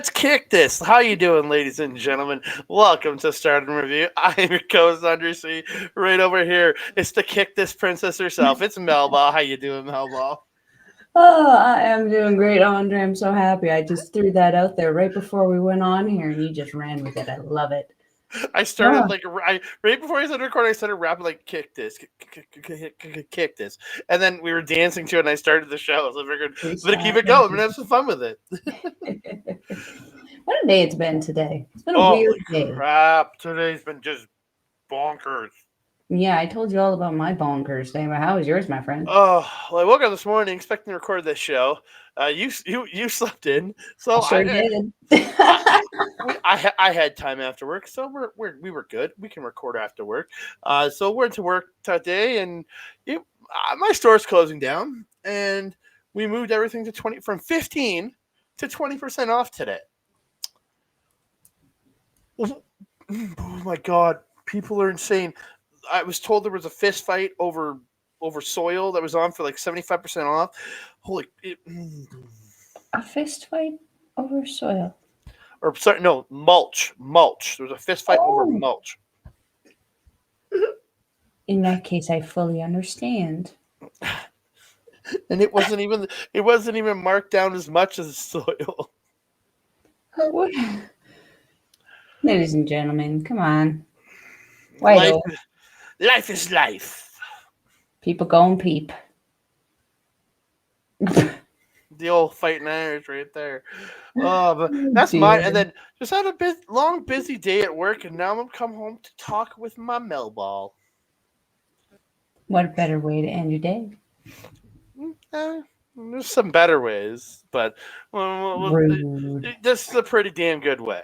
Let's kick this. How you doing, ladies and gentlemen? Welcome to Stardom Review. I am your co-host Andre C. Right over here, it's the kick this princess herself. It's Melball. How you doing, Melball? Oh, I am doing great, Andre. I'm so happy. I just threw that out there right before we went on here, and you just ran with it. I love it. I started Oh, like right before I started recording. I started rapping like "kick this, kick this," and then we were dancing to it. And I started the show, so I figured I'm gonna keep freestyle. it going. I'm gonna have some fun with it. What a day it's been today. It's been a weird Holy day. crap! Today's been just bonkers. Yeah, I told you all about my bonkers day, but how was yours, my friend? Oh, well, I woke up this morning expecting to record this show. You slept in, I so sure did. I, I had time after work, so we were good. We can record after work. So we're into work today, and my store's closing down, and we moved everything to 20 from 15 to 20% off today. Oh my god, people are insane. I was told there was a fist fight over soil that was on for like 75% off. Holy, A fist fight over soil. or sorry, no, mulch. There was a fist fight over Oh, mulch. in that case, I fully understand. And it wasn't even marked down as much as soil. What? Ladies and gentlemen, come on. Why life though? life is life. People go and peep. The old fighting Irish right there. Oh, but Oh that's mine. dear. And then just had a long busy day at work, and now I'm come home to talk with my Melball. What a better way to end your day. Eh, there's some better ways, but Rude this is a pretty damn good way.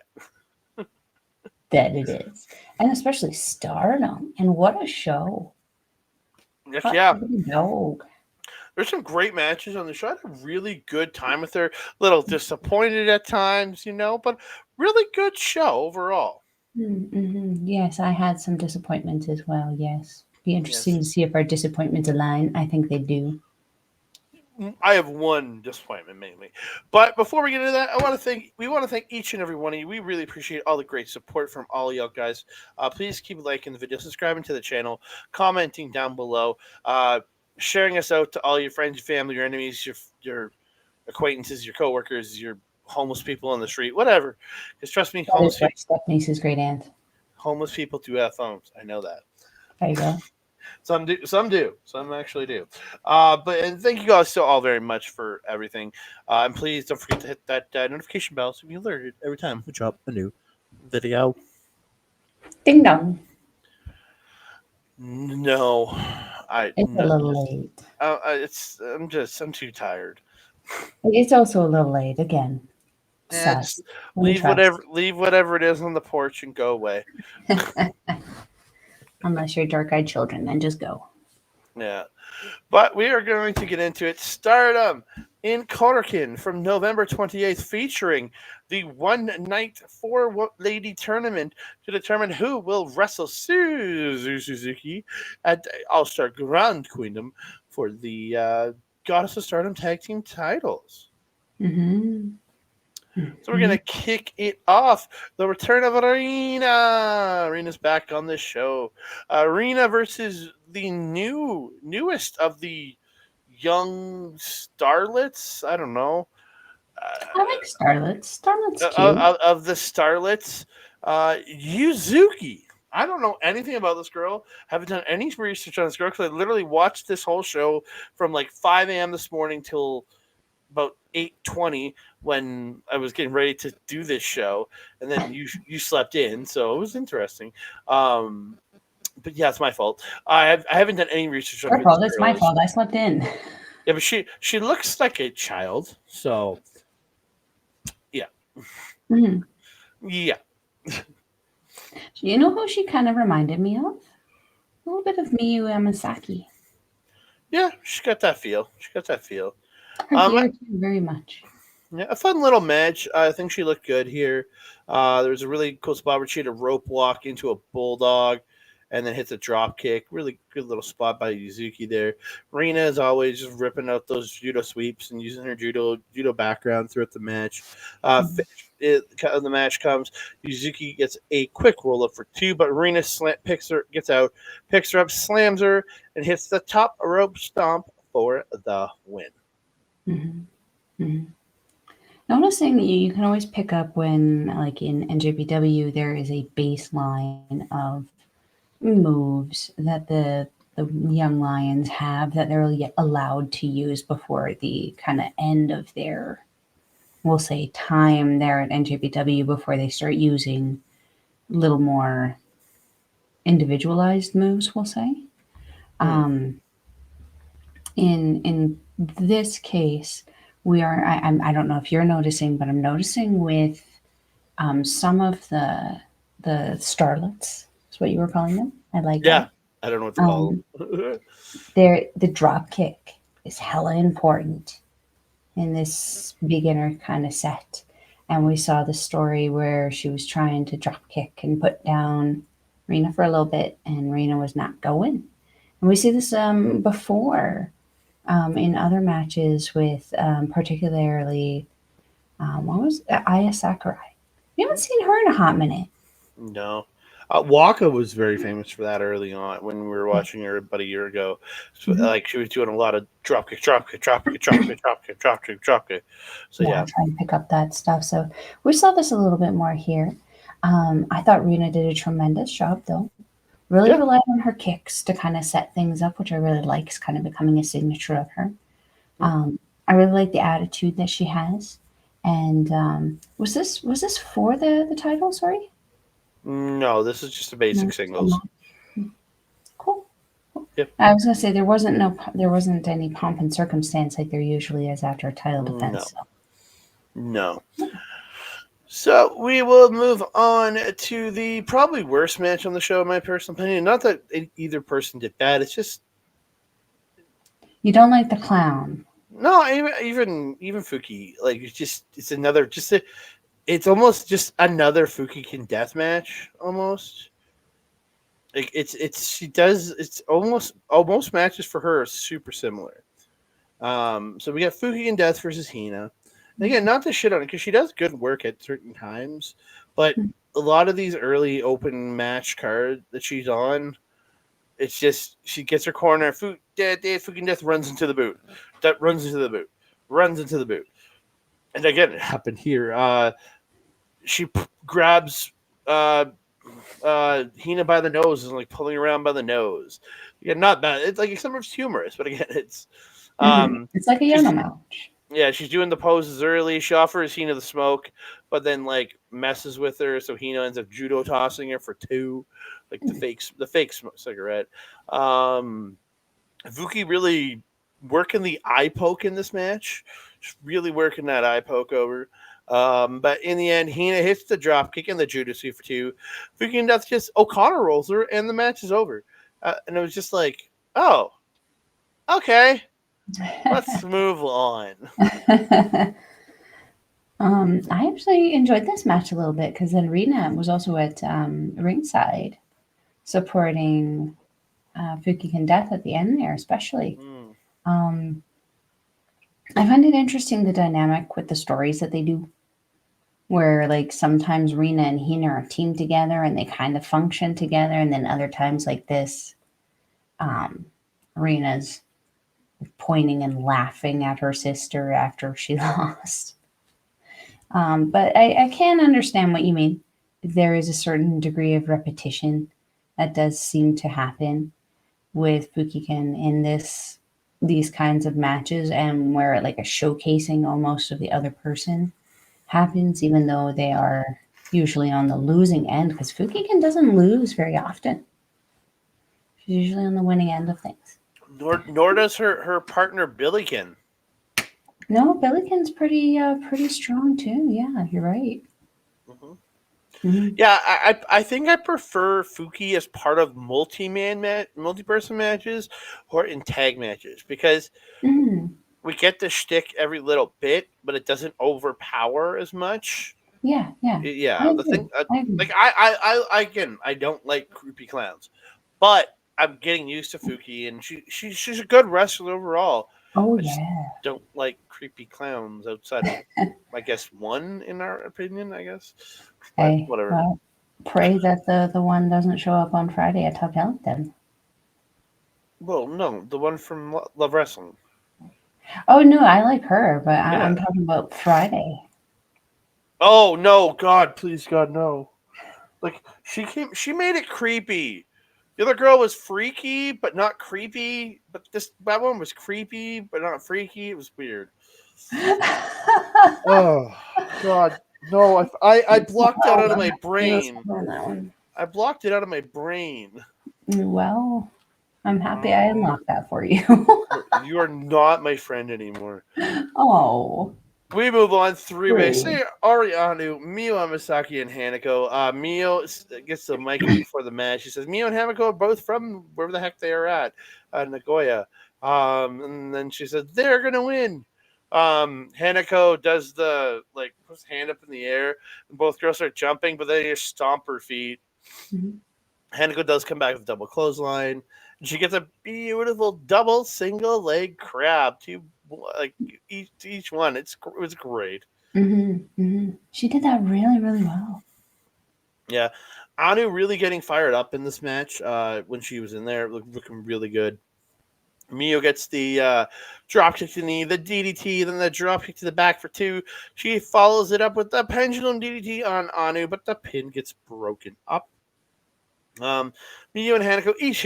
that it is. And especially Stardom. And what a show. Heck Hot yeah. diggity dog. There's some great matches on the show. I had a really good time with her. A little disappointed at times, but really good show overall. Mm-hmm. Yes, I had some disappointments as well. Yes. Be Yes. interesting to see if our disappointments align. I think they do. I have one disappointment mainly. But before we get into that, we want to thank each and every one of you. We really appreciate all the great support from all of y'all guys. Please keep liking the video, subscribing to the channel, commenting down below, sharing us out to all your friends, your family, your enemies, your acquaintances, your coworkers, your homeless people on the street, whatever. Because trust me, That is right. Stephanie's great aunt. homeless people do have phones. I know that. There you go. Some actually do. But and thank you guys so all very much for everything. And please don't forget to hit that notification bell so you be alerted every time we drop a new video. Ding dong. No, I It's a no, little late. I'm too tired. It's also a little late again. Yeah, just Sus. Let me trust. leave whatever it is on the porch and go away. Unless you're dark-eyed children, then just go. Yeah. But we are going to get into it. Stardom in Korakuen from November 28th, featuring the one night four lady tournament to determine who will wrestle Suzu Suzuki at All Star Grand Queendom for the Goddess of Stardom tag team titles. Mm-hmm. So we're gonna kick it off. The return of Arena. Arena's back on the show. Arena versus the newest of the young starlets. I don't know. I like Starlets. Starlet's cute. Of the starlets, Yuzuki. I don't know anything about this girl. Haven't done any research on this girl because I literally watched this whole show from like 5 a.m. this morning till about 8:20 when I was getting ready to do this show, and then you slept in, so it was interesting. But yeah, it's my fault. I haven't done any research on Your who this fault. It's girl my is. fault. I slept in. Yeah, but she looks like a child, so yeah, Mm-hmm. yeah, You know who she kind of reminded me of? A little bit of Miyu Yamasaki. yeah. She got that feel. She got that feel. Her Um, hair too, very much. yeah, a fun little match. I think she looked good here. There was a really cool spot where she had a rope walk into a bulldog and then hits a drop kick. Really good little spot by Yuzuki there. Rina, as always, just ripping out those judo sweeps and using her judo background throughout the match. Mhm. the match comes. Suzuki gets a quick roll up for two, but Rena gets out, picks her up, slams her, and hits the top rope stomp for the win. Mhm. Mhm. Noticing you can always pick up when, like in NJPW, there is a baseline of moves that the young lions have that they're allowed to use before the kind of end of their, we'll say, time there at NJPW before they start using a little more individualized moves. We'll say. Hmm. Um, in this case, we are. I don't know if you're noticing, but I'm noticing with some of the starlets. Is what you were calling them. I like that. Yeah, I don't know what to call Um, them. the drop kick is hella important in this beginner kind of set. And we saw the story where she was trying to drop kick and put down Rena for a little bit, and Rena was not going. And we see this before in other matches with particularly what was Aya Sakurai. We haven't seen her in a hot minute. No. Waka was very famous for that early on when we were watching her about a year ago. So, Mhm. like she was doing a lot of drop kick, drop kick, drop kick, drop kick, drop kick, drop kick, drop kick. So Yeah, yeah, try and pick up that stuff. So we saw this a little bit more here. I thought Rena did a tremendous job, though. Really yeah. relied on her kicks to kind of set things up, which I really like. Is kind of becoming a signature of her. I really like the attitude that she has. And was this for the title? Sorry, No, this is just a no, basic still singles. not. Cool. Yep. I was gonna say there wasn't any pomp and circumstance like there usually is after a title No, defense. So. no. So we will move on to the probably worst match on the show, in my personal opinion. Not that either person did bad. It's just You don't like the clown. no, even Fuki. Like it's another it's almost just another Fukikin death match almost. Like she does it's almost matches for her are super similar. So we got Fukikin death versus Hina. And again, not to shit on it because she does good work at certain times, but a lot of these early open match cards that she's on, it's just she gets her corner, Fukikin death runs into the boot, that runs into the boot, runs into the boot, and again it happened here. She grabs uh Hina by the nose and like pulling around by the nose. Again, not bad. It's like some of it's humorous, but again, it's It's like a she's Yono match. yeah, she's doing the poses early. She offers Hina the smoke, but then like messes with her, so Hina ends up judo tossing her for two, like the fake cigarette. Um, Vuki really working the eye poke in this match. She's really working that eye poke over. But in the end, Hina hits the drop kick and the Judas for two. Vuki and Death just O'Connor rolls her, and the match is over. And it was just like, oh, okay, let's move on. I actually enjoyed this match a little bit because then Rena was also at ringside supporting Fukigen Death at the end there, especially. Mm. Um, I find it interesting the dynamic with the stories that they do, where like sometimes Rena and Hina are teamed together and they kind of function together, and then other times like this, um, Rena's pointing and laughing at her sister after she lost. But I can understand what you mean. There is a certain degree of repetition that does seem to happen with Fukiken in these kinds of matches, and where like a showcasing almost of the other person happens, even though they are usually on the losing end, because Fukiken doesn't lose very often. She's usually on the winning end of things. Nor does her partner Billiken. No, Billiken's pretty strong too. Yeah, you're right. Hmm. Mhm. Yeah, I think I prefer Fuki as part of multi-person matches or in tag matches because Mhm. we get the shtick every little bit, but it doesn't overpower as much. Yeah, yeah. I Yeah, the agree. thing, I agree. like I again, I don't like creepy clowns, but I'm getting used to Fuki, and she's a good wrestler overall. Oh, I just yeah. don't like creepy clowns outside of, I guess, one in our opinion, I guess. But Hey, whatever. well, pray that the one doesn't show up on Friday at Top Talent then. Well, no, the one from Love Wrestling. Oh, no, I like her, but Yeah. I'm talking about Friday. Oh no, God, please, God, no. Like she made it creepy. The other girl was freaky, but not creepy. But that one was creepy, but not freaky. It was weird. Oh God, no! I blocked that out of my brain. On that one. I blocked it out of my brain. Well, I'm happy I Oh, unlocked that for you. you are not my friend anymore. Oh, We move on three way. rude. Say Arianu, Mio Amasaki, and Hanako. Mio gets the mic up before the match. He says Mio and Hanako are both from wherever the heck they are at, Nagoya. And then she says they're gonna win. Hanako does the like puts hand up in the air, and both girls start jumping, but then you stomp her feet. Mhm. Hanako does come back with a double clothesline. She gets a beautiful double single leg crab. Two like each one. It was great. She did that really, really well. Yeah, Anu really getting fired up in this match. When she was in there, looking really good. Mio gets the drop kick to the knee, the DDT, then the drop kick to the back for two. She follows it up with the pendulum DDT on Anu, but the pin gets broken up. Um, Mio and Hanako each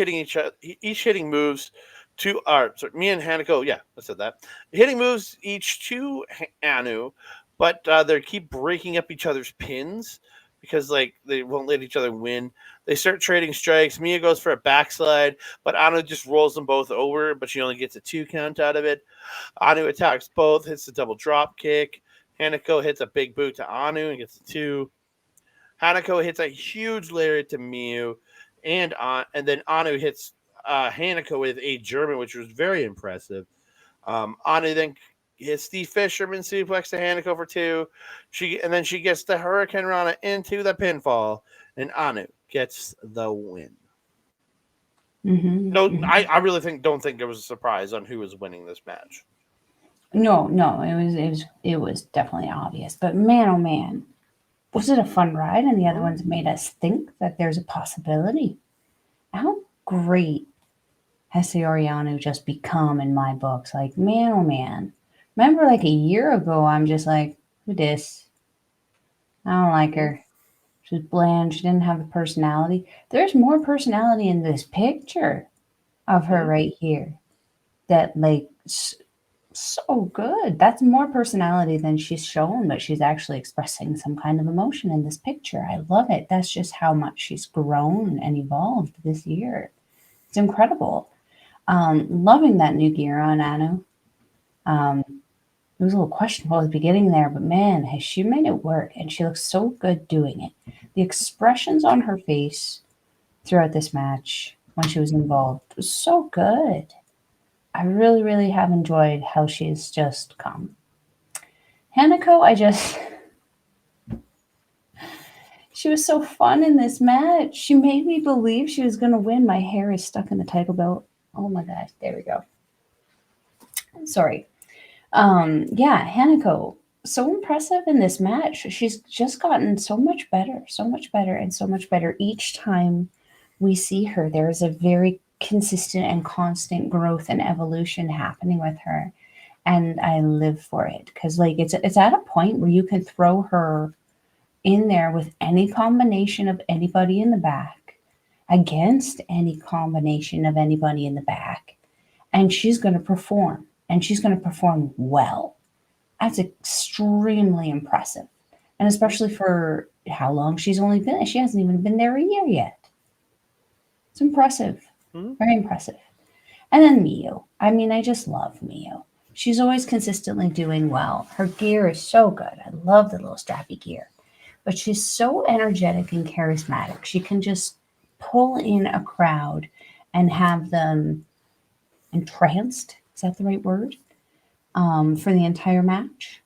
hitting moves to sorry, me and Hanako, yeah, I said that. Hitting moves each to Anu, but they keep breaking up each other's pins because like they won't let each other win. They start trading strikes. Mia goes for a backslide, but Anu just rolls them both over, but she only gets a 2 count out of it. Anu attacks both, hits the double drop kick. Hanako hits a big boot to Anu and gets a 2. Hanako hits a huge lariat to Miu, and then Anu hits Hanako with a German, which was very impressive. Anu then hits the Fisherman suplex to Hanako for 2. Then she gets the Hurricane Rana into the pinfall, and Anu gets the win. hmm No, hmm I really don't think there was a surprise on who was winning this match. No, no, it was definitely obvious. But man, oh man, was it a fun ride? And the other Mm-hmm. ones made us think that there's a possibility. How great has Soriano just become in my books? Like, man, oh man. Remember, like a year ago, I'm just like, who this? I don't like her. She's bland. She didn't have the personality. There's more personality in this picture of her Mm-hmm. right here. That like so good. That's more personality than she's shown, but she's actually expressing some kind of emotion in this picture. I love it. That's just how much she's grown and evolved this year. It's incredible. Loving that new gear on Anu. Um, it was a little questionable at the beginning there, but man, has she made it work, and she looks so good doing it. The expressions on her face throughout this match when she was involved was so good. I really, really have enjoyed how she's just come. Hanako, she was so fun in this match. She made me believe she was going to win. My hair is stuck in the title belt. Oh my gosh, there we go. Sorry. Yeah, Hanako, so impressive in this match. She's just gotten so much better, and so much better each time we see her. There is a very consistent and constant growth and evolution happening with her, and I live for it because like it's at a point where you can throw her in there with any combination of anybody in the back against any combination of anybody in the back, and she's going to perform, and she's going to perform well. That's extremely impressive. And especially for how long she's only been. She hasn't even been there a year yet. It's impressive. Mm-hmm. Very impressive. And then Mio. I mean, I just love Mio. She's always consistently doing well. Her gear is so good. I love the little strappy gear. But she's so energetic and charismatic. She can just pull in a crowd and have them entranced. Is that the right word? For the entire match.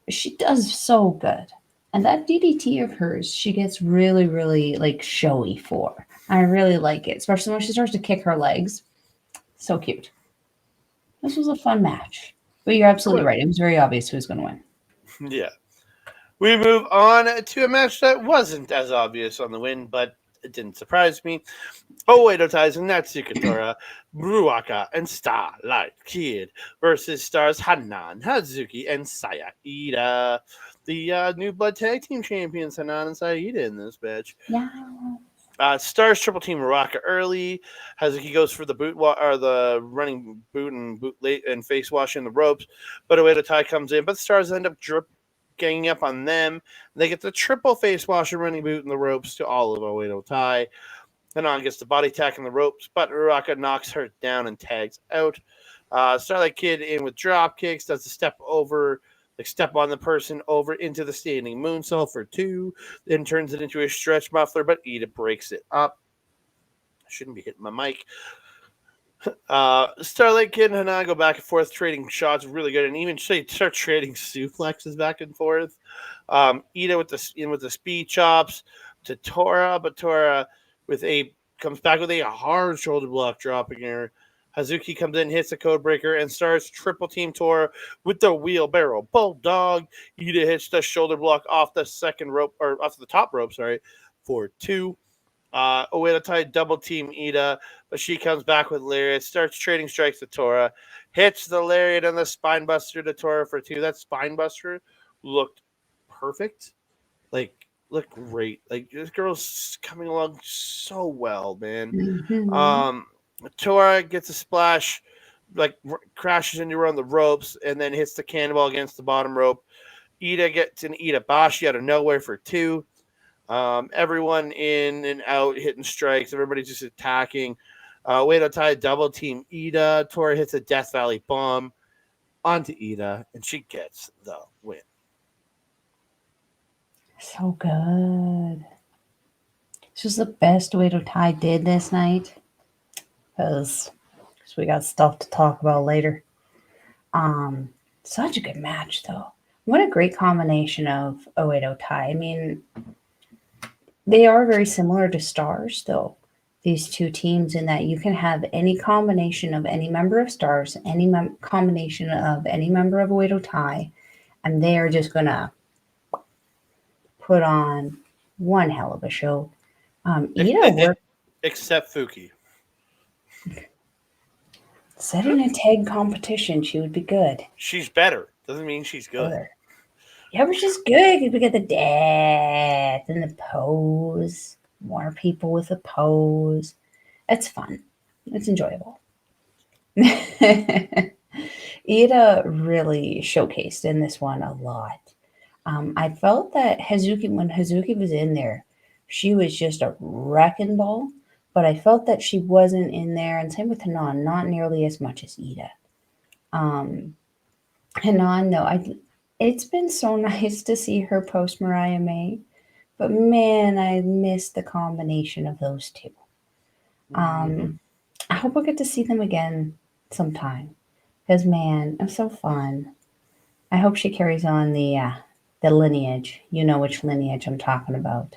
She does so good. And that DDT of hers, she gets really, really like showy for. I really like it, especially when she starts to kick her legs. So cute. This was a fun match. But you're absolutely What? right. It was very obvious who was going to win. Yeah. We move on to a match that wasn't as obvious on the win, but it didn't surprise me. Oedo ties Natsuki Tora, Ruaka, and Starlight Kid versus stars Hanan, Hazuki, and Saya Ida. The new blood tag team champions, Hanan and Saya Ida, in this match. Yeah. Stars triple team Ruaka early. Hazuki goes for the or the running boot and boot late and face wash in the ropes, but Oedo Tai comes in. But the stars end up ganging up on them. They get the triple face wash and running boot in the ropes to all of Oedo Tai. Hanan gets the body tack in the ropes, but Ruaka knocks her down and tags out. Starlight Kid in with drop kicks, does the step over, like step on the person over into the standing moonsault for 2, then turns it into a stretch muffler, but Ida breaks it up. I shouldn't be hitting my mic. Starlight Kid and Hanan go back and forth, trading shots really good, and even start trading suplexes back and forth. Ida with the speed chops to Tora, but Tora with a comes back with a hard shoulder block, dropping her. Hazuki comes in, hits a code breaker, and starts triple team Tora with the wheelbarrow bulldog. Ida hits the shoulder block off the second rope, or off the top rope, sorry, for 2. Oedo Tai double team Ida, but she comes back with Lariat, starts trading strikes to Tora, hits the Lariat and the spine buster to Tora for 2. That spine buster looked perfect. Like, looked great. Like, this girl's coming along so well, man. Mm-hmm. Um, Tora gets a splash, like crashes into her on the ropes, and then hits the cannonball against the bottom rope. Ida gets an Ida Bashi out of nowhere for 2. Everyone in and out hitting strikes. Everybody's just attacking. Uedo Tai double team Ida. Tora hits a Death Valley bomb onto Ida, and she gets the win. So good. This was the best Oedo Tai did this night. Because we got stuff to talk about later. Um, Such a good match, though. What a great combination of Oedo Tai. I mean, they are very similar to Stars, though. These two teams, in that you can have any combination of any member of Stars, any combination of any member of Oedo Tai, and they are just gonna put on one hell of a show. Ida worked. Except Fuki. Set in a tag competition, she would be good. She's better. Doesn't mean she's good. Better. Yeah, but she's good because we get the death and the pose. More people with a pose. It's fun. It's enjoyable. Ida really showcased in this one a lot. I felt that when Hazuki was in there, she was just a wrecking ball. But I felt that she wasn't in there, and same with Hanan, not nearly as much as Ida. Um, Hanan, no, it's been so nice to see her post Mariah May, but man, I miss the combination of those two. Mm-hmm. I hope we'll get to see them again sometime, because man, it's so fun. I hope she carries on the lineage. You know which lineage I'm talking about,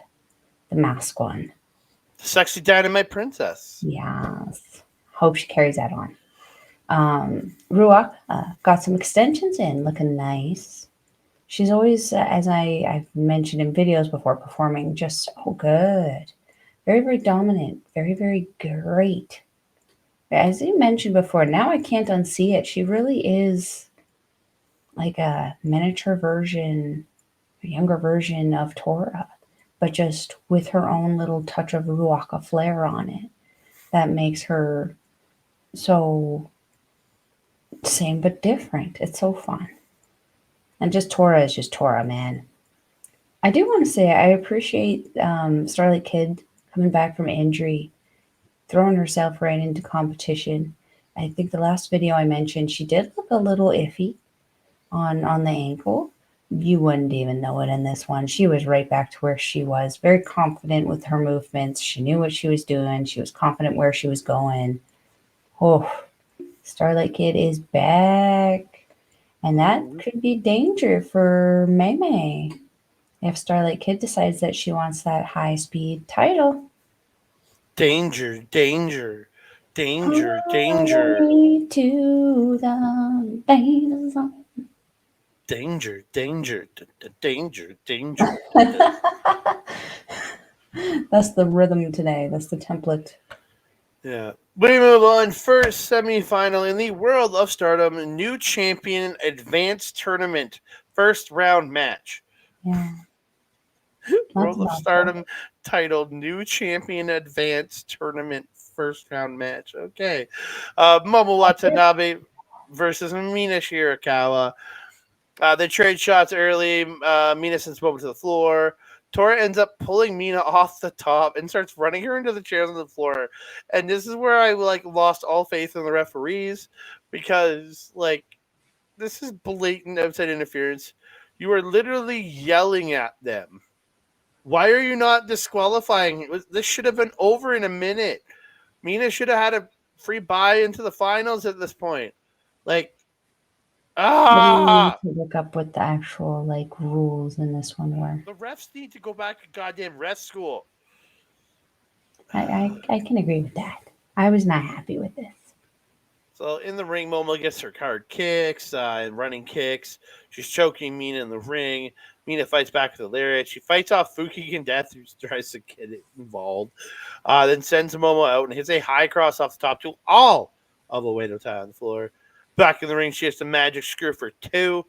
the mask one. Sexy Dynamite Princess. Yes, hope she carries that on. Ruak got some extensions in, looking nice. She's always, as I've mentioned in videos before, performing just so good. Very, very dominant. Very, very great. As you mentioned before, now I can't unsee it. She really is like a miniature version, a younger version of Tora, but just with her own little touch of Ruaka flair on it that makes her so same but different. It's so fun. And just Tora is just Tora, man. I do want to say I appreciate Starlight Kid coming back from injury, throwing herself right into competition. I think the last video I mentioned, she did look a little iffy on the ankle. You wouldn't even know it in this one. She was right back to where she was, very confident with her movements. She knew what she was doing. She was confident where she was going. Oh, Starlight Kid is back. And that could be danger for Mei Mei if Starlight Kid decides that she wants that high speed title. Danger, danger. Danger, danger, Highway to the danger zone. danger, danger, danger, danger. That's the rhythm today. That's the template. Yeah. We move on. First semifinal in the World of Stardom New Champion Advanced Tournament first round match. Yeah, that's World of about it. Stardom titled New Champion Advanced Tournament first round match. Okay. Momo Watanabe versus Mina Shirakawa. They trade shots early. Mina sends Momo to the floor. Tora ends up pulling Mina off the top and starts running her into the chairs on the floor. And this is where I lost all faith in the referees because this is blatant outside interference. You are literally yelling at them. Why are you not disqualifying? This should have been over in a minute. Mina should have had a free bye into the finals at this point. Like, Maybe we need ah! to look up what the actual like rules in this one were. The refs need to go back to goddamn ref school. I can agree with that. I was not happy with this. So in the ring, Momo gets her card kicks and running kicks. She's choking Mina in the ring. Mina fights back with the lariat. She fights off Fuki and Death, who tries to get involved. Then sends Momo out and hits a high cross off the top to all of Oedo Tai on the floor. Back in the ring, she hits the magic screw for two.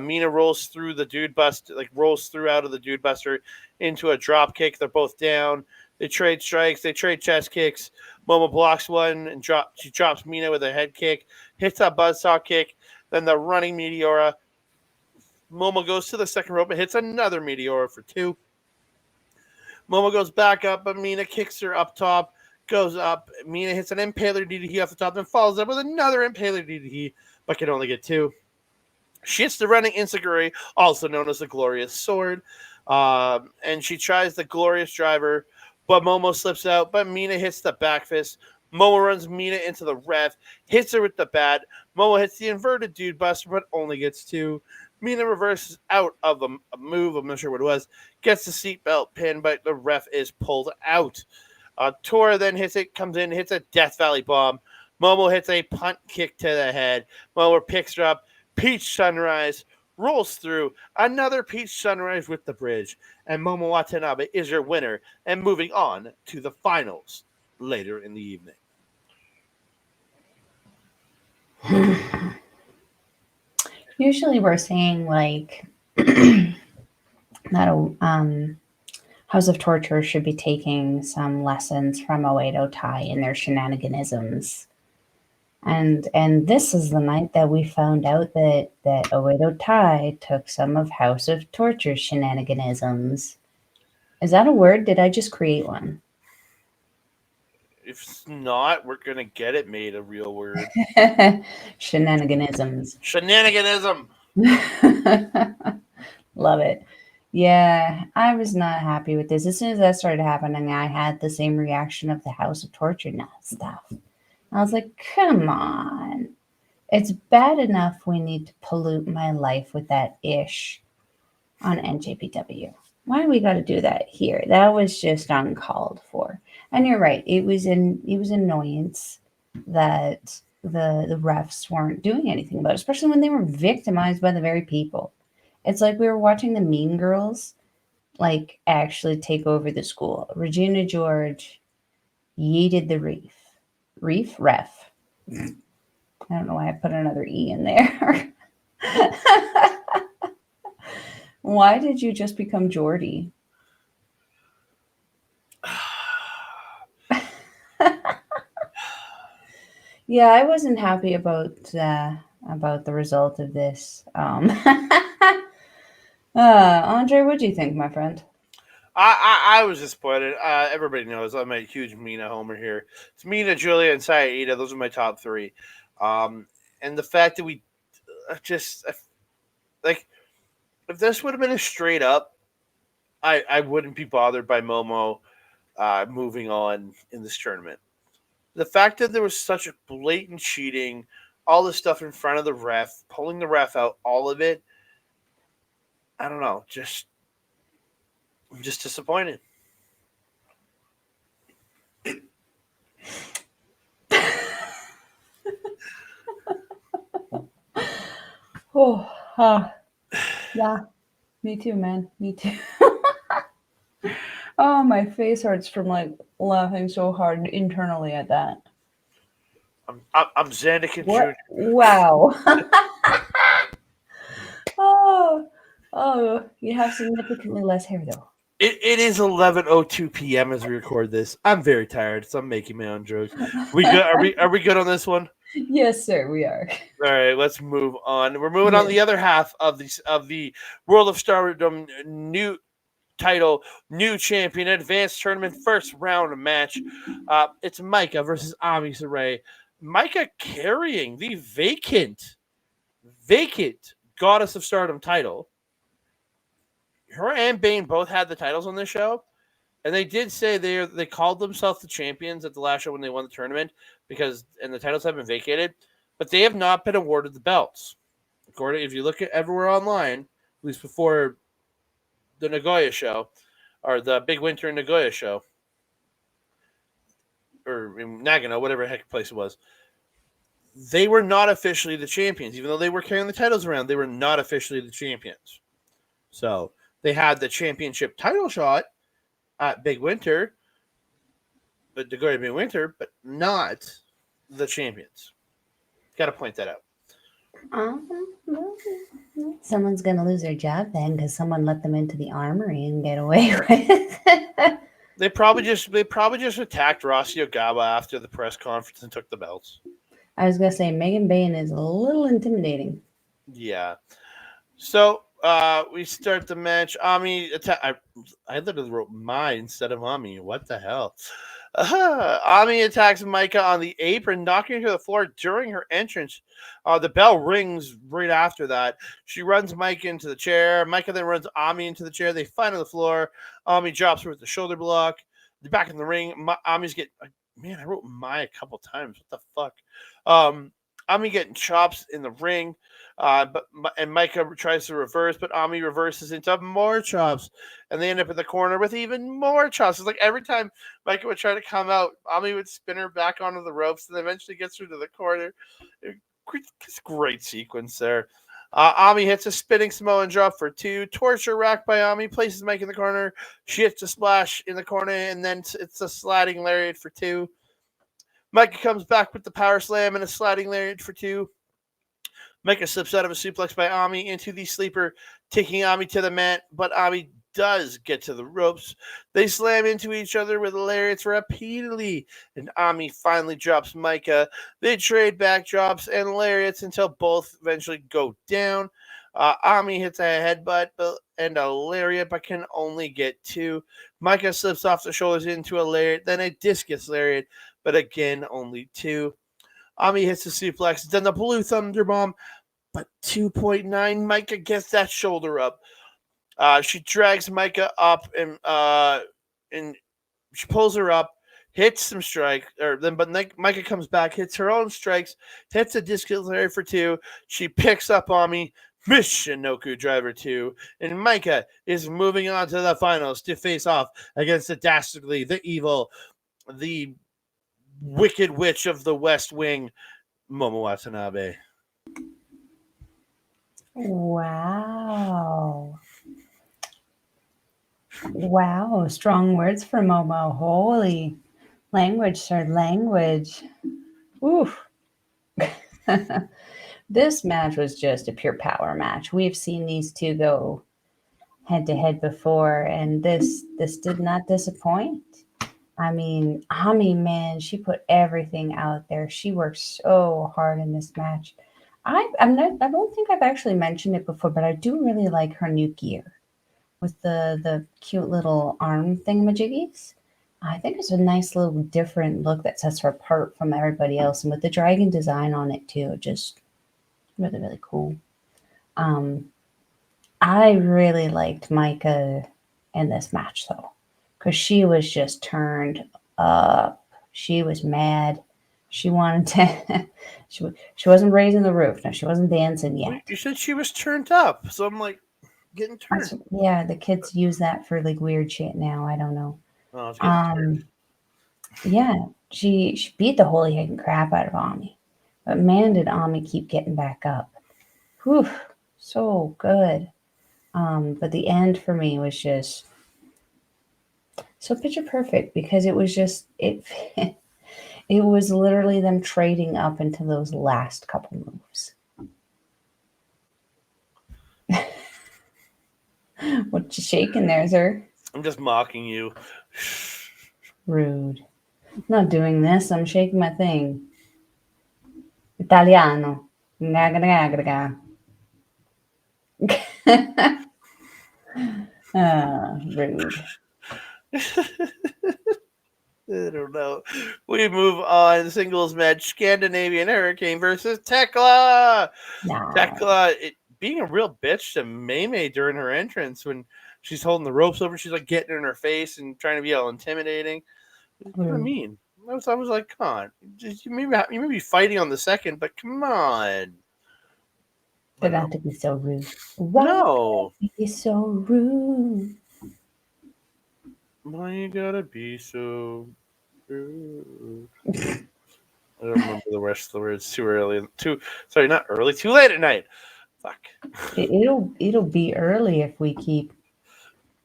Mina rolls through the dude bust, rolls through out of the dude buster into a drop kick. They're both down. They trade strikes. They trade chest kicks. Momo blocks one and she drops Mina with a head kick, hits a buzzsaw kick, then the running Meteora. Momo goes to the second rope and hits another Meteora for two. Momo goes back up, but Mina kicks her up top, goes up. Mina hits an Impaler DDT off the top, then follows up with another Impaler DDT, but can only get two. She hits the running Insaguri, also known as the Glorious Sword, and she tries the Glorious Driver, but Momo slips out, but Mina hits the back fist. Momo runs Mina into the ref, hits her with the bat. Momo hits the inverted dude buster, but only gets two. Mina reverses out of a move, I'm not sure what it was, gets the seatbelt pin, but the ref is pulled out. Tora then comes in, hits a Death Valley bomb. Momo hits a punt kick to the head. Momo picks her up. Peach Sunrise rolls through another Peach Sunrise with the bridge, and Momo Watanabe is your winner and moving on to the finals later in the evening. Usually we're saying like that House of Torture should be taking some lessons from Oedo Tai and their shenaniganisms. And this is the night that we found out that Oedo Tai took some of House of Torture's shenaniganisms. Is that a word? Did I just create one? If it's not, we're gonna get it made a real word. Shenaniganisms. Shenaniganism. Love it. Yeah, I was not happy with this. As soon as that started happening, I had the same reaction of the House of Torture stuff. I was like, come on. It's bad enough we need to pollute my life with that ish on NJPW. Why do we got to do that here? That was just uncalled for. And you're right. It was annoyance that the refs weren't doing anything about it, especially when they were victimized by the very people. It's like we were watching the Mean Girls like actually take over the school. Regina George yeeted the reef. Reef ref. I don't know why I put another E in there. Why did you just become Geordie? Yeah, I wasn't happy about the result of this. Andre, what do you think, my friend? I was disappointed. Everybody knows I'm a huge Mina homer here. It's Mina, Julia, and Saida. Those are my top three. And the fact that we just like if this would have been a straight up, I wouldn't be bothered by Momo moving on in this tournament. The fact that there was such a blatant cheating, all this stuff in front of the ref, pulling the ref out, all of it, I don't know, I'm just disappointed. Oh, yeah, me too, man. Me too. Oh, my face hurts from like laughing so hard internally at that. I'm Zandikin What? Jr. Wow. Oh, oh, you have significantly less hair though. It is 11:02 p.m. as we record this. I'm very tired, so I'm making my own jokes. We good? Are we good on this one? Yes, sir, we are. All right, let's move on. We're moving on to Yes. the other half of the World of Stardom new title, new champion, advanced tournament first round match. It's Micah versus Ami Saray. Micah carrying the vacant Goddess of Stardom title. Her and Bane both had the titles on this show, and they did say they called themselves the champions at the last show when they won the tournament and the titles have been vacated, but they have not been awarded the belts. According, if you look at everywhere online, at least before the Nagoya show or the Big Winter Nagoya show or in Nagano, whatever the heck place it was, they were not officially the champions, even though they were carrying the titles around. They were not officially the champions. So they had the championship title shot at Big Winter, but Nagoya Big Winter, but not the champions. Got to point that out. Um, Someone's gonna lose their job then because someone let them into the armory and get away with it. They probably just attacked Rossi Ogawa after the press conference and took the belts. I was gonna say Megan Bain is a little intimidating. Yeah. So we start the match. Ami attack. I literally wrote "my" instead of Ami. What the hell? Ami attacks Micah on the apron, knocking her to the floor during her entrance. The bell rings right after that. She runs Micah into the chair. Micah then runs Ami into the chair. They fight on the floor. Ami drops her with the shoulder block. They're back in the ring. Ami's get man. I wrote "my" a couple times. What the fuck? Ami getting chops in the ring. And Micah tries to reverse, but Ami reverses into more chops, and they end up in the corner with even more chops. It's like every time Micah would try to come out, Ami would spin her back onto the ropes, and eventually gets her to the corner. It's a great sequence there. Ami hits a spinning Samoan drop for two. Torture rack by Ami places Mike in the corner. She hits a splash in the corner, and then it's a sliding lariat for two. Micah comes back with the power slam and a sliding lariat for two. Micah slips out of a suplex by Ami into the sleeper, taking Ami to the mat, but Ami does get to the ropes. They slam into each other with lariats repeatedly, and Ami finally drops Micah. They trade backdrops and lariats until both eventually go down. Ami hits a headbutt and a lariat, but can only get two. Micah slips off the shoulders into a lariat, then a discus lariat, but again only two. Ami hits the suplex, then the blue thunder bomb, but 2.9, Micah gets that shoulder up. She drags Micah up and she pulls her up, hits some strikes, but Micah comes back, hits her own strikes, hits a discus lariat for two. She picks up Ami, Michinoku driver two, and Micah is moving on to the finals to face off against the dastardly, the evil, the wicked witch of the West Wing, Momo Watanabe. Wow. Wow. Strong words for Momo. Holy language, sir. Language. Oof. This match was just a pure power match. We've seen these two go head to head before, and this did not disappoint. I mean, Ami, man, she put everything out there. She worked so hard in this match. I don't think I've actually mentioned it before, but I do really like her new gear with the cute little arm thingamajiggies. I think it's a nice little different look that sets her apart from everybody else, and with the dragon design on it too, just really really cool. Um, I really liked Micah in this match though, because she was just turned up. She was mad. She wanted to. She wasn't raising the roof. No, she wasn't dancing Well, yet. you said she was turned up, so I'm like getting turned. Yeah, the kids use that for like weird shit now. I don't know. Oh, I was getting turned. Um, yeah, she beat the holy heck crap out of Ami, but man, did Ami keep getting back up. Whew. so good. But the end for me was just so picture perfect because it was just it. It was literally them trading up into those last couple moves. What you shaking there, sir? I'm just mocking you. Rude. I'm not doing this. I'm shaking my thing. Italiano. Gaga, gaga, gaga. Rude. I don't know. We move on. Singles match: Scandinavian Hurricane versus Tekla. Nah. Tekla being a real bitch to Maymay during her entrance when she's holding the ropes over. She's like getting in her face and trying to be all intimidating. It's kind of Rude. mean. I was like, come on, you may be fighting on the second, but come on. Did But no, not to be so rude. Why you no. gotta be so rude? Why you gotta be so rude? I don't remember the rest of the words. Too early. Too sorry, not early. Too late at night. Fuck. It'll be early if we keep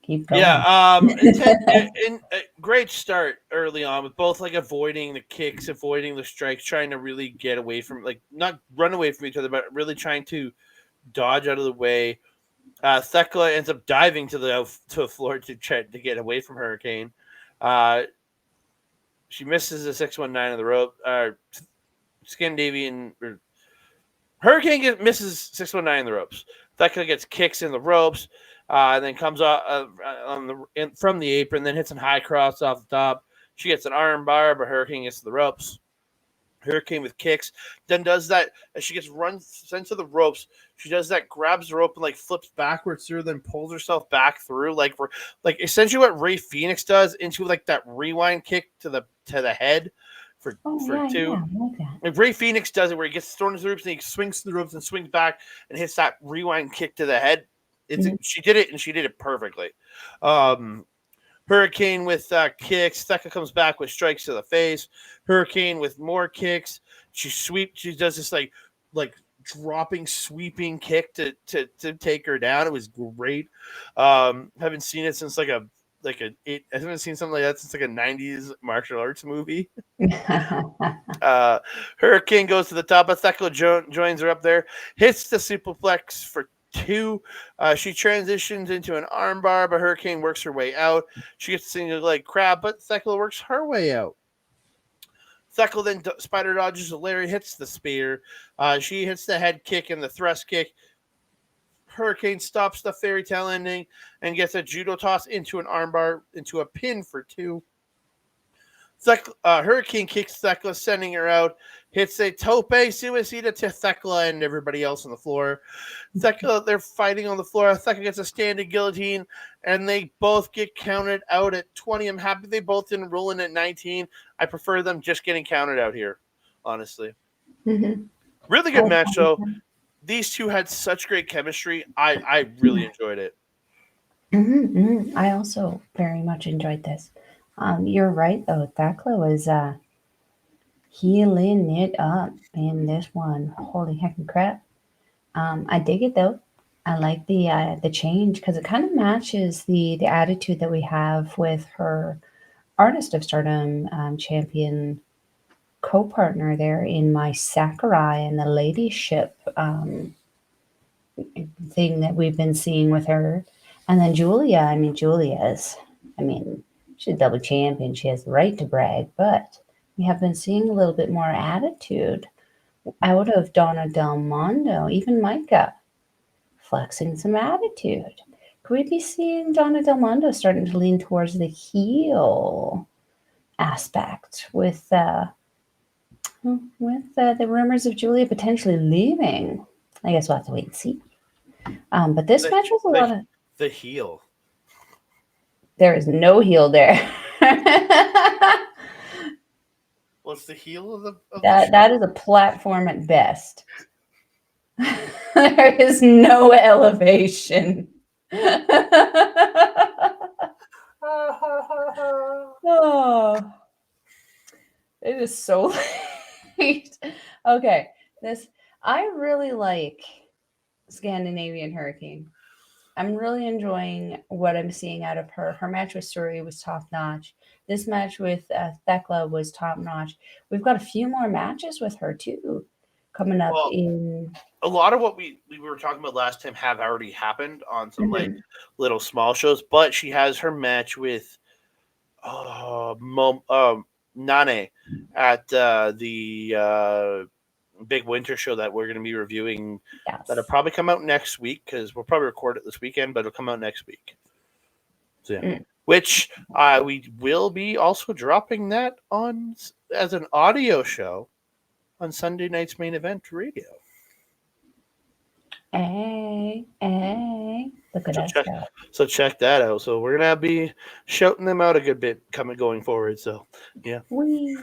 Yeah. going. Great start early on with both like avoiding the kicks, avoiding the strikes, trying to really get away from like not run away from each other, but really trying to dodge out of the way. Thekla ends up diving to the floor to try to get away from Hurricane. Uh, she misses a 619 on the rope. Scandinavian or misses 619 in the ropes. Thekla gets kicks in the ropes, and then comes off from the apron, then hits a high cross off the top. She gets an arm bar, but Hurricane gets to the ropes. Hurricane with kicks, then does that as she gets run sent to the ropes. She does that, grabs the rope and like flips backwards through, then pulls herself back through, like essentially what Ray Phoenix does into like that rewind kick to the head for Oh for yeah, yeah, two. I like that. Like Ray Phoenix does it where he gets thrown into the ropes and he swings to the ropes and swings back and hits that rewind kick to the head. Mhm. She did it and she did it perfectly. Um, Hurricane with kicks. Theka comes back with strikes to the face. Hurricane with more kicks. She does this like dropping sweeping kick to take her down. It was great. Haven't seen it since I haven't seen something like that since like a '90s martial arts movie. Uh, Hurricane goes to the top. Thekla joins her up there, hits the superplex for two. She transitions into an armbar, but Hurricane works her way out. She gets the single leg crab, but Thekla works her way out. Thekla then spider dodges. Larry hits the spear. She hits the head kick and the thrust kick. Hurricane stops the fairy tale ending and gets a judo toss into an armbar into a pin for two. Hurricane kicks Thekla, sending her out. Hits a tope suicida to Thekla and everybody else on the floor. Thekla, they're fighting on the floor. Thekla gets a standing guillotine, and they both get counted out at 20. I'm happy they both didn't roll in at 19. I prefer them just getting counted out here, honestly. Mhm. Really I good match, like though. that. These two had such great chemistry. I really enjoyed it. I also very much enjoyed this. You're right though. Thakla was healing it up in this one. Holy heck and crap! I dig it though. I like the change because it kind of matches the attitude that we have with her Artist of Stardom champion co-partner there in my Sakurai and the ladyship thing that we've been seeing with her. And then Julia, I mean, she's a double champion. She has the right to brag, but we have been seeing a little bit more attitude out of Donna Del Mondo, even Micah flexing some attitude. Could we be seeing Donna Del Mondo starting to lean towards the heel aspect with the rumors of Julia potentially leaving? I guess we'll have to wait and see. But this The match was a the lot of. the heel. There is no heel there. What's the heel of the That show? is a platform at best. There is no elevation. Oh, it is so late. Okay, this I really like Scandinavian Hurricane. I'm really enjoying what I'm seeing out of her. Her match with Suri was top notch. This match with Thekla was top notch. We've got a few more matches with her too coming up Well, in. a lot of what we were talking about last time have already happened on some like Mhm. little small shows, but she has her match with Nane at the big winter show that we're going to be reviewing. That'll Yes. probably come out next week because we'll probably record it this weekend, but it'll come out next week. So yeah, Mm. which we will be also dropping that on as an audio show on Sunday night's main event radio. Hey, hey, look at So us check go. check that out. So we're gonna be shouting them out a good bit coming going forward. So yeah, We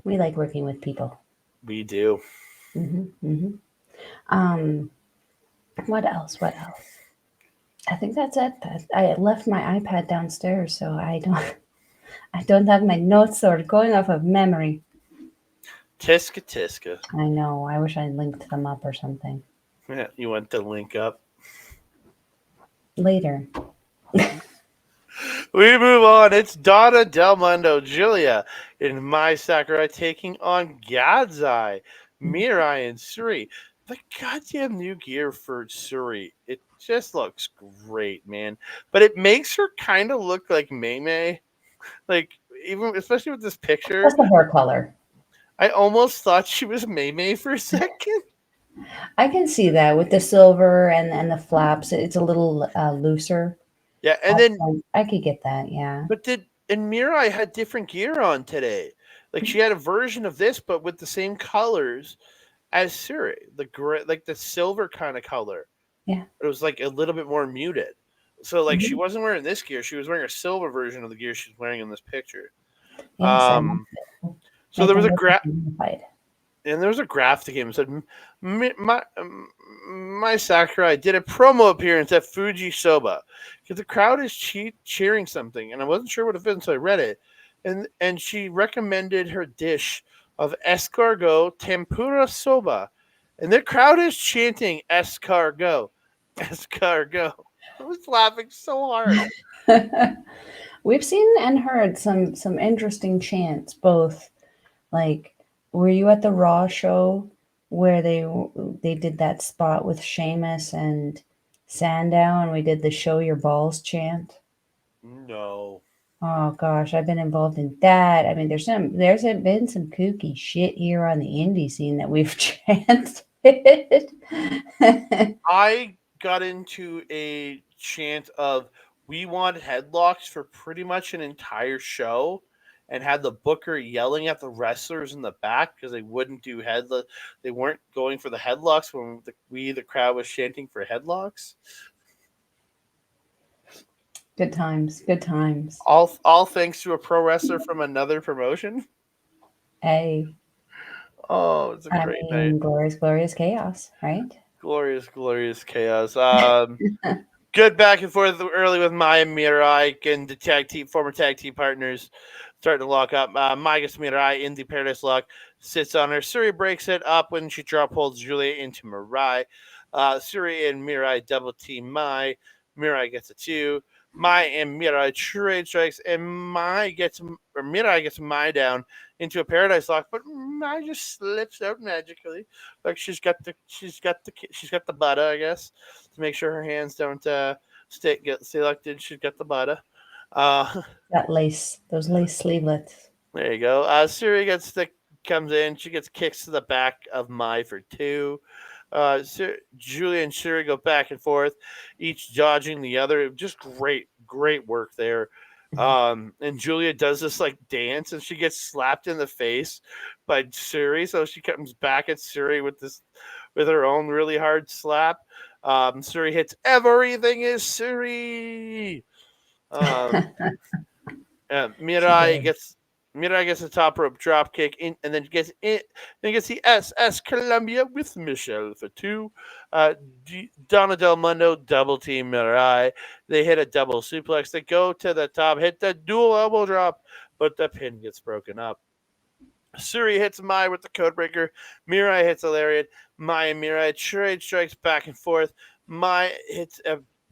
like working with people. we do. Hmm. Um, what else? What else? I think that's it. I left my iPad downstairs, so I don't have my notes or going off of memory. Tiska Tiska. I know. I wish I linked them up or something Yeah, you want to link up. later. We move on. It's Donna Del Mundo, Julia, and Mai Sakurai taking on Gadzai, Mirai, and Suri. The goddamn new gear for Suri, it just looks great, man. But it makes her kind of look like Mei Mei. Like, even especially with this picture, Just the hair color. I almost thought she was Mei Mei for a second. I can see that with the silver and the flaps. It's a little looser Yeah, and up then front. I could get that. Yeah. but did and Mirai had different gear on today. Like she had a version of this, but with the same colors as Suri, the gray, like the silver kind of color. Yeah. It was like a little bit more muted. So like she Hmm. wasn't wearing this gear; she was wearing a silver version of the gear she's wearing in this picture. Yes, I like Um, it. so Make there was them a look unified. and there was a graphic game that said my Sakurai did a promo appearance at Fuji Soba because the crowd is cheering something, and I wasn't sure what it was, so I read it, and she recommended her dish of escargot tempura soba, and the crowd is chanting escargot, escargot. I was laughing so hard. We've seen and heard some interesting chants. Both like, were you at the Raw show where they did that spot with Sheamus and Sandow, and we did the "Show Your Balls" chant? No, Oh gosh, I've been involved in that. I mean, there's been some kooky shit here on the indie scene that we've chanted. I got into a chant of we want headlocks for pretty much an entire show and had the booker yelling at the wrestlers in the back because they wouldn't do they weren't going for the headlocks when the crowd was chanting for headlocks. Good times, good times. All thanks to a pro wrestler from another promotion. Hey, Oh, it's a I great night. mean, glorious, glorious chaos, right? Glorious, glorious chaos. Good back and forth early with Maya Mirai and the former tag team partners starting to lock up. Maya gets Mirai in the Paradise Lock, sits on her. Suri breaks it up when she drop holds Julia into Mirai. Suri and Mirai double team Mai. Mirai gets a two. Mai and Mirai trade strikes, and Mirai gets Mai down into a Paradise Lock, but Mai just slips out magically, like she's got the butter, I guess, to make sure her hands don't get selected. She's got the butter. Uh, That lace, those lace sleevelets. there you go. Suri comes in. She gets kicks to the back of Mai for two. Julia and Shuri go back and forth, each dodging the other. Just great work there. And Julia does this like dance, and she gets slapped in the face by Shuri, so she comes back at Shuri with her own really hard slap. Shuri hits everything is Shuri. Um, uh, She Mirai did. gets Mirai gets a top rope drop kick in, and then gets the SS Columbia with Michelle for two. Donna Del Mundo double team Mirai. They hit a double suplex. They go to the top, hit the dual elbow drop, but the pin gets broken up. Suri hits Mai with the Codebreaker. Mirai hits a Lariat. Mai and Mirai trade strikes back and forth. Mai hits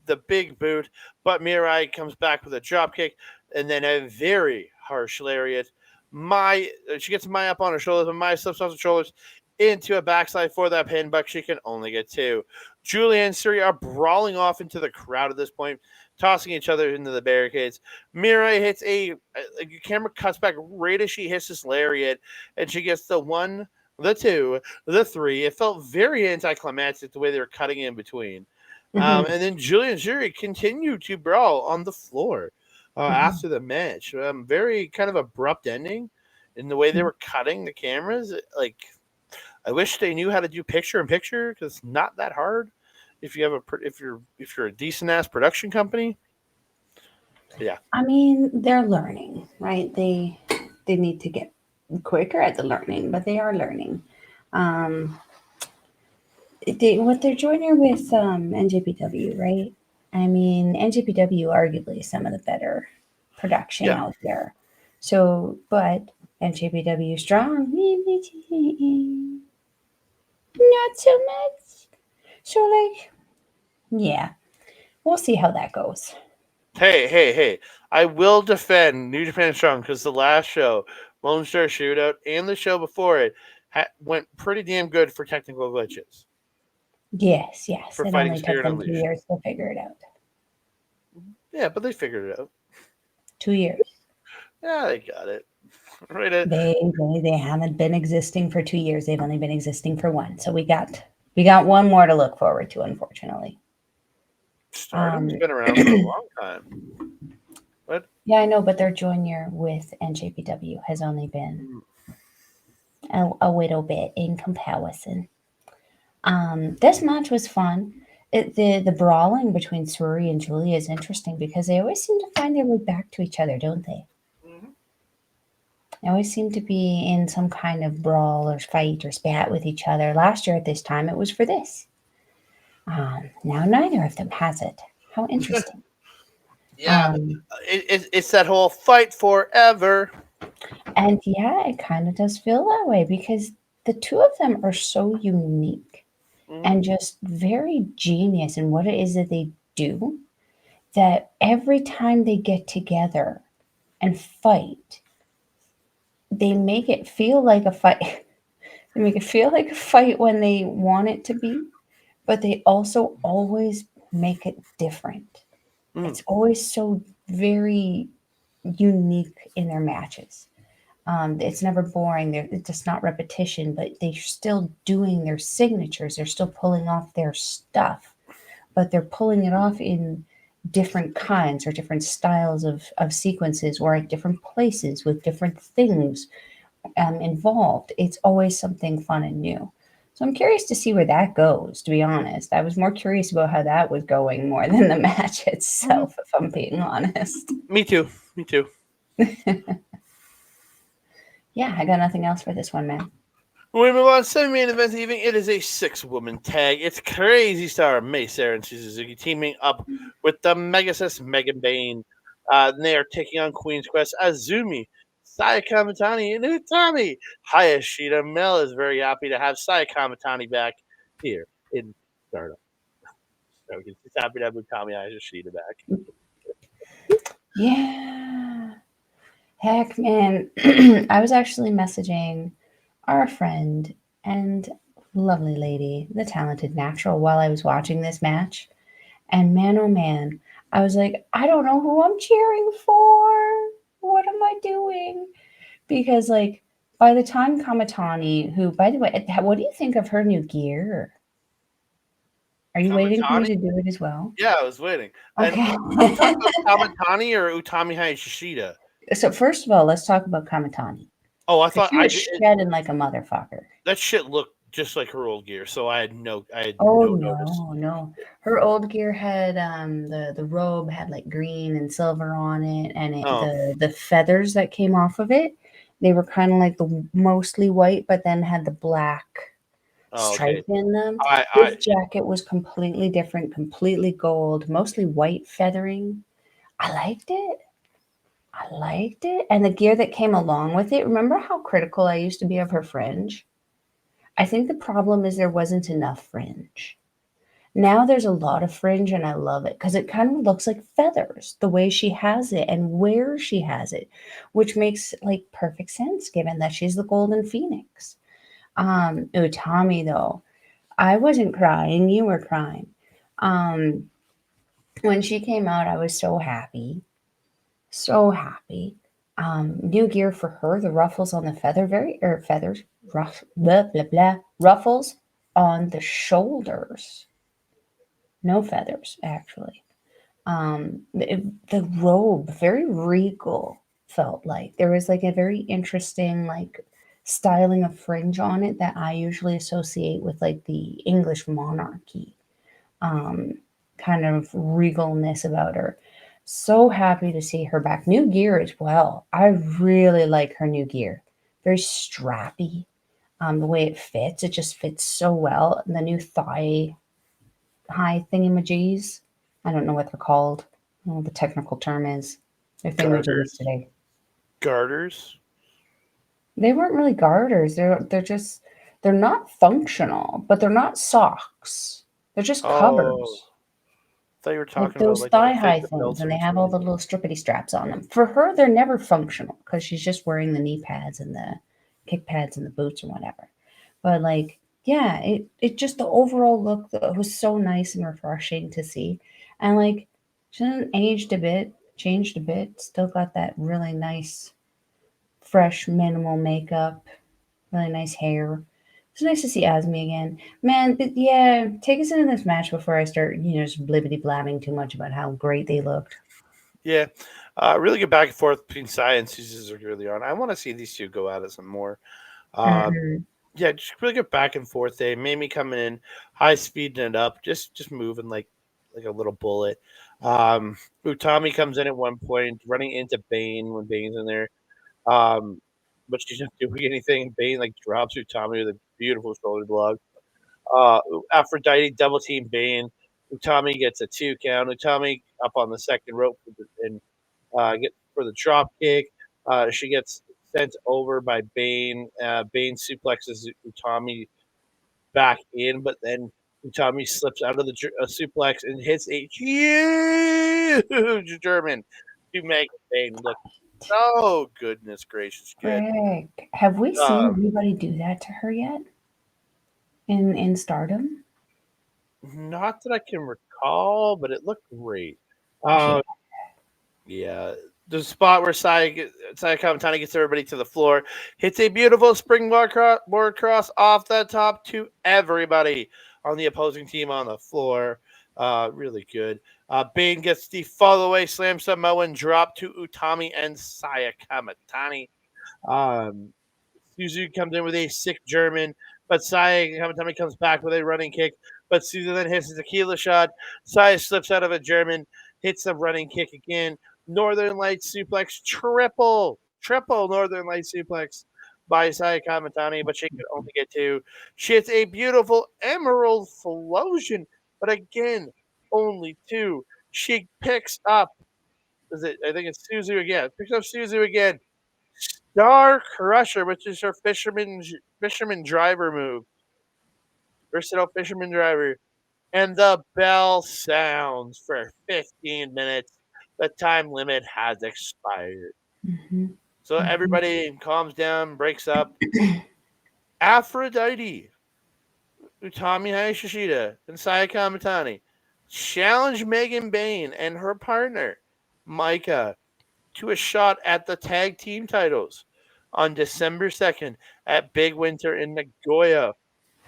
the big boot, but Mirai comes back with a dropkick and then a very harsh Lariat. Mai, she gets Mai up on her shoulders, but Mai slips off the shoulders into a backslide for that pin, but she can only get two. Julia and Suri are brawling off into the crowd at this point, tossing each other into the barricades. Mirai hits a camera cuts back right as she hits this Lariat, and she gets the one, the two, the three. It felt very anticlimactic the way they were cutting in between. Hmm. And then Julian and Jury continued to brawl on the floor Hmm. after the match. Very kind of abrupt ending in the way they Hmm. were cutting the cameras. Like, I wish they knew how to do picture in picture because it's not that hard if you have if you're a decent ass production company. But yeah, I mean, they're learning, right? They need to get quicker at the learning, but they are learning. Um, what they're joining with NJPW, right? I mean, NJPW arguably some of the better production yeah. out there. So, but NJPW strong, not so much. So, like, yeah, we'll see how that goes. Hey! I will defend New Japan Strong because the last show, Lone Star Shootout, and the show before it went pretty damn good for technical glitches Yes, yes. for It Fighting only took Spirit them two Unleashed. years to figure it out. Yeah, but they figured it out. 2 years. Yeah, they got it. Right at They haven't been existing for 2 years. They've only been existing for one. So we got one more to look forward to, unfortunately. Stardom's Um, been around for a long time. But yeah, I know, but their junior with NJPW has only been a little bit in comparison. This match was fun. The brawling between Suri and Julia is interesting because they always seem to find their way back to each other, don't they? Mhm. They always seem to be in some kind of brawl or fight or spat with each other. Last year at this time, it was for this. Now neither of them has it. How interesting. Yeah, Um, it's that whole fight forever. and yeah, it kind of does feel that way because the two of them are so unique Mhm. and just very genius in what it is that they do that every time they get together and fight, they make it feel like a fight. They make it feel like a fight when they want it to be, but they also always make it different. Mhm. It's always so very unique in their matches. It's never boring. It's just not repetition, but they're still doing their signatures. They're still pulling off their stuff, but they're pulling it off in different kinds or different styles of sequences or at different places with different things involved. It's always something fun and new. So I'm curious to see where that goes, to be honest. I was more curious about how that was going more than the match Mhm. itself, if I'm being honest. Me too. Me too. Yeah, I got nothing else for this one, man. We move on. Semi-main event evening. It is a six-woman tag. It's Crazy Star, Mace, Sarah, and Suzu Suzuki teaming up with the Megasis Megan Bane. And they are taking on Queen's Quest Azumi, Saya Kamatani, and Utami. Hayashida Mel is very happy to have Saya Kamatani back here in Stardom. So he's happy to have Utami Hayashida back. Yeah. Heck, man. I was actually messaging our friend and lovely lady, the talented natural, while I was watching this match. And man, oh man, I was like, I don't know who I'm cheering for. What am I doing? Because, like, by the time Kamatani, who, by the way, what do you think of her new gear? Are you waiting for me Kamatani? to do it as well? Yeah, I was waiting. And Okay. are we talking about Kamatani or Utami Hayashida? So, first of all, let's talk about Kamatani. Oh, I Because thought she I was did. shedding like a motherfucker. That shit looked just like her old gear, so I had Oh no notice. no, no. Her old gear had the robe had like green and silver on it, and Oh, the feathers that came off of it, they were kind of like the mostly white, but then had the black oh, okay. stripe in them. I This jacket was completely different, completely gold, mostly white feathering. I liked it. I liked it. And the gear that came along with it. Remember how critical I used to be of her fringe? I think the problem is there wasn't enough fringe. Now there's a lot of fringe and I love it because it kind of looks like feathers the way she has it and where she has it, which makes like perfect sense given that she's the golden phoenix. Utami though, I wasn't crying, you were crying. Um, when she came out, I was so happy, so happy. New gear for her, the ruffles on the feather, very or feathers, blah blah blah, ruffles on the shoulders, no feathers actually. The robe, very regal, felt like there was like a very interesting like styling of fringe on it that I usually associate with like the English monarchy um, kind of regalness about her. So happy to see her back. New gear as well. I really like her new gear. Very strappy. The way it fits, it just fits so well. The new thigh high thingamajiggies. I don't know what they're called. I don't know what the technical term is. They're thingamajiggies Garters. today. Garters. They weren't really garters. They're just they're not functional, but they're not socks. They're just Oh, covers. I thought you were Like talking about those like the thigh thing high the things, belts and are they have all between. the little strippity straps on them. For her, they're never functional because she's just wearing the knee pads and the kick pads and the boots or whatever. But like, yeah, it just the overall look was so nice and refreshing to see, and like she hasn't aged a bit, changed a bit, still got that really nice, fresh, minimal makeup, really nice hair. It's nice to see Asmi again. Man, yeah, take us into this match before I start, just blibbity blabbing too much about how great they looked. Yeah, really good back and forth between Sai and Suzu early on. I want to see these two go at it some more. Uh, Hmm. yeah, just really good back and forth. They made me coming in high speeding it up, just moving like a little bullet. Utami comes in at one point, running into Bane when Bane's in there. Um, but she's not doing anything. Bane like drops Utami with a beautiful shoulder block. Uh, Aphrodite double team Bane. Utami gets a 2 count. Utami up on the second rope and get for the drop kick. She gets sent over by Bane. Bane suplexes Utami back in, but then Utami slips out of the suplex and hits a huge German to make Bane look so goodness gracious good. Frick. Have we seen Um, anybody do that to her yet in Stardom? Not that I can recall, but it looked great. Yeah. Uh, yeah, the spot where Saya Kamatani gets everybody to the floor, hits a beautiful springboard board cross off the top to everybody on the opposing team on the floor. Really good. Bane gets the fall away slam Samoan drop to Utami and Saya Kamatani. Um, Suzu comes in with a sick German, but Saya Kamatani comes back with a running kick. But Suzu then hits a tequila shot. Saya slips out of a German, hits the running kick again. Northern Lights suplex, triple Northern Lights suplex by Saya Kamatani, but she could only get two. She hits a beautiful Emerald Flosion, but again, only two. She picks up, is it? I think it's Suzu again. Picks up Suzu again. Star Crusher, which is her fisherman driver move, versatile fisherman driver, and the bell sounds for 15 minutes. The time limit has expired. Hmm. So Hmm. everybody calms down, breaks up. Aphrodite, Utami Hayashishita, and Saya Kamatani challenge Megan Bain and her partner, Micah, to a shot at the tag team titles on December 2nd at Big Winter in Nagoya,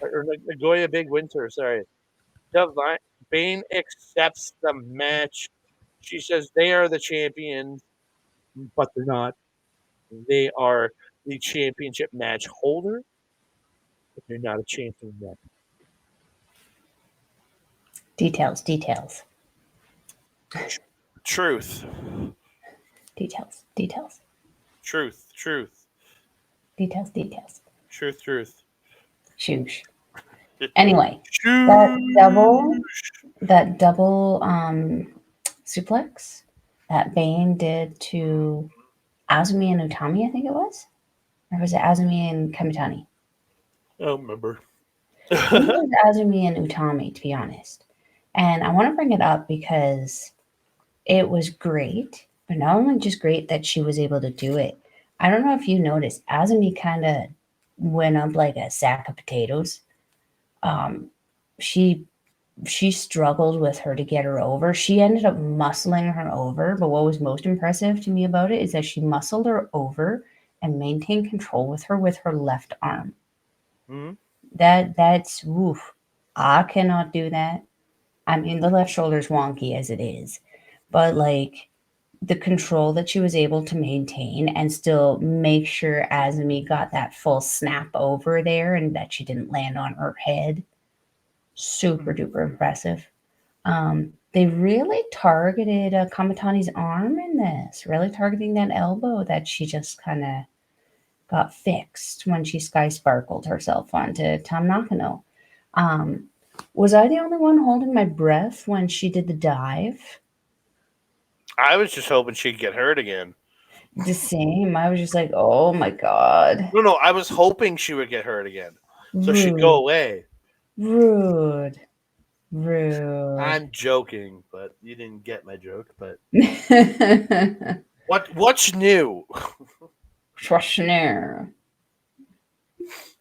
or Nagoya Big Winter, sorry. Divine Bane accepts the match. She says they are the champions, but they're not. They are the championship match holder, but they're not a champion yet. Details, details, Truth, details, details, truth, truth, details, details. truth. Shoosh. Anyway, that double, Shoo. that double suplex that Bane did to Azumi and Utami, I think it was, or was it Azumi and Kamitani? I don't remember. I think it was Azumi and Utami, to be honest. And I want to bring it up because it was great, but not only just great that she was able to do it. I don't know if you noticed, Azumi kind of went up like a sack of potatoes. Um, she she struggled with her to get her over. She ended up muscling her over, but what was most impressive to me about it is that she muscled her over and maintained control with her left arm. Hmm. That's woof. I cannot do that. I mean, the left shoulder's wonky as it is, but like the control that she was able to maintain and still make sure Azumi got that full snap over there and that she didn't land on her head. Super duper impressive. They really targeted Kamatani's arm in this, really targeting that elbow that she just kind of got fixed when she sky sparkled herself onto Tom Nakano. Um, was I the only one holding my breath when she did the dive? I was just hoping she'd get hurt again. The same. I was just like, oh my god. No, I was hoping she would get hurt again, so she'd go Rude. away. Rude. Rude. I'm joking, but you didn't get my joke. But what's new? Schwarzenegger.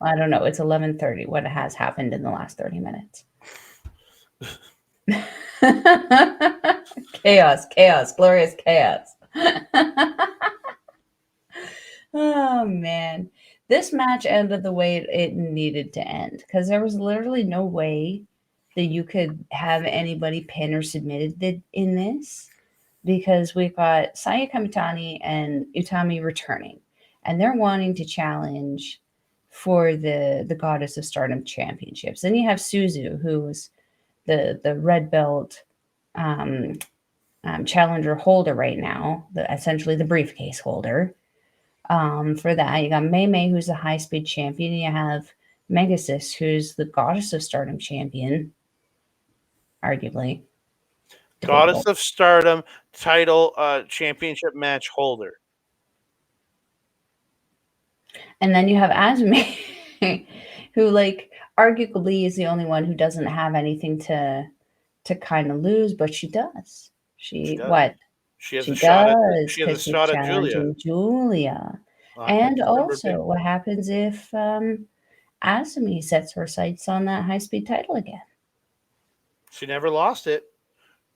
I don't know. It's 11:30. What has happened in the last 30 minutes? Chaos, chaos, glorious chaos. Oh man. This match ended the way it needed to end because there was literally no way that you could have anybody pin or submitted in this because we've got Saya Kamitani and Utami returning and they're wanting to challenge for the Goddess of Stardom championships. Then you have Suzu, who's the red belt um, challenger holder right now, essentially the briefcase holder. For that, you got Mei Mei, who's the high speed champion. You have Megasis, who's the Goddess of Stardom champion, arguably Goddess debatable. of Stardom title championship match holder. And then you have Azumi, who like arguably is the only one who doesn't have anything to kind of lose, but she does. She She does. what? She has a She shot at. does She has a because she's shot at Julia challenging Julia. on And next December also, 5th. what happens if Azumi sets her sights on that high speed title again? She never lost it.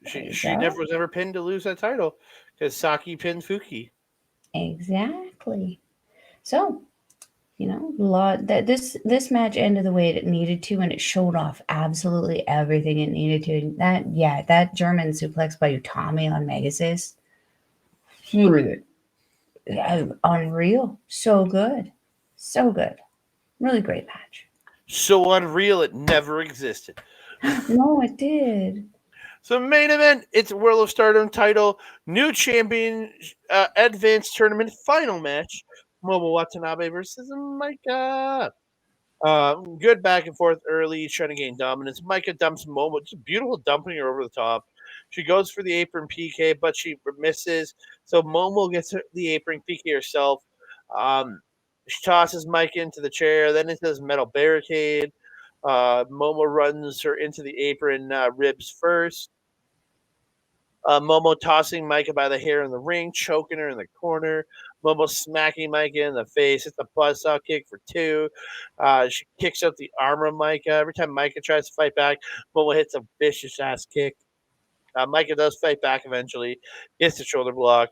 There She you she go. never was ever pinned to lose that title because Saki pinned Fuki. Exactly. So, lot that this match ended the way it needed to, and it showed off absolutely everything it needed to. That German suplex by Utami on Megasis, unreal. So good, so good. Really great match. So unreal it never existed. No, it did. So main event, it's World of Stardom title, new champion, advanced tournament final match. Momo Watanabe versus Micah. Good back and forth early, trying to gain dominance. Micah dumps Momo, just beautiful dumping her over the top. She goes for the apron PK, but she misses. So Momo gets the apron PK herself. Um, she tosses Micah into the chair, then into this metal barricade. Momo runs her into the apron ribs first. Momo tossing Micah by the hair in the ring, choking her in the corner. Momo smacking Micah in the face. It's a buzzsaw kick for two. She kicks out the arm of Micah. Every time Micah tries to fight back, Momo hits a vicious ass kick. Micah does fight back eventually, gets the shoulder block.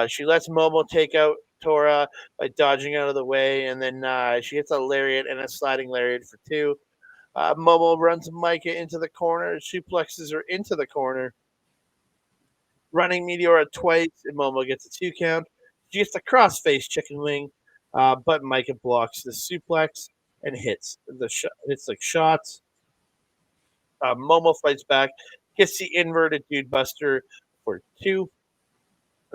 She lets Momo take out Tora by dodging out of the way, and then she hits a lariat and a sliding lariat for two. Momo runs Micah into the corner, suplexes her into the corner, running Meteora twice, and Momo gets a two count. She gets the crossface chicken wing, but Micah blocks the suplex and hits hits like shots. Momo fights back, gets the inverted dude buster for two.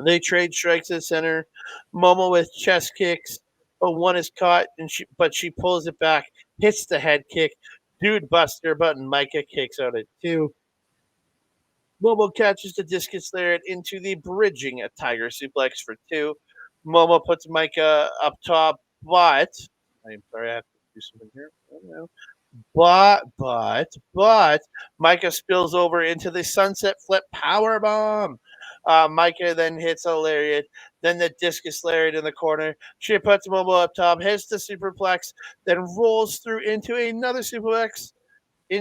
They trade strikes at the center. Momo with chest kicks, but one is caught, but she pulls it back, hits the head kick, dude buster, but Micah kicks out at two. Momo catches the discus lariat into the bridging a tiger suplex for two. Momo puts Micah up top, but I'm sorry, I have to do something here. Oh, no. But Micah spills over into the sunset flip power bomb. Micah then hits a lariat, then the discus lariat in the corner. She puts Momo up top, hits the superplex, then rolls through into another suplex, but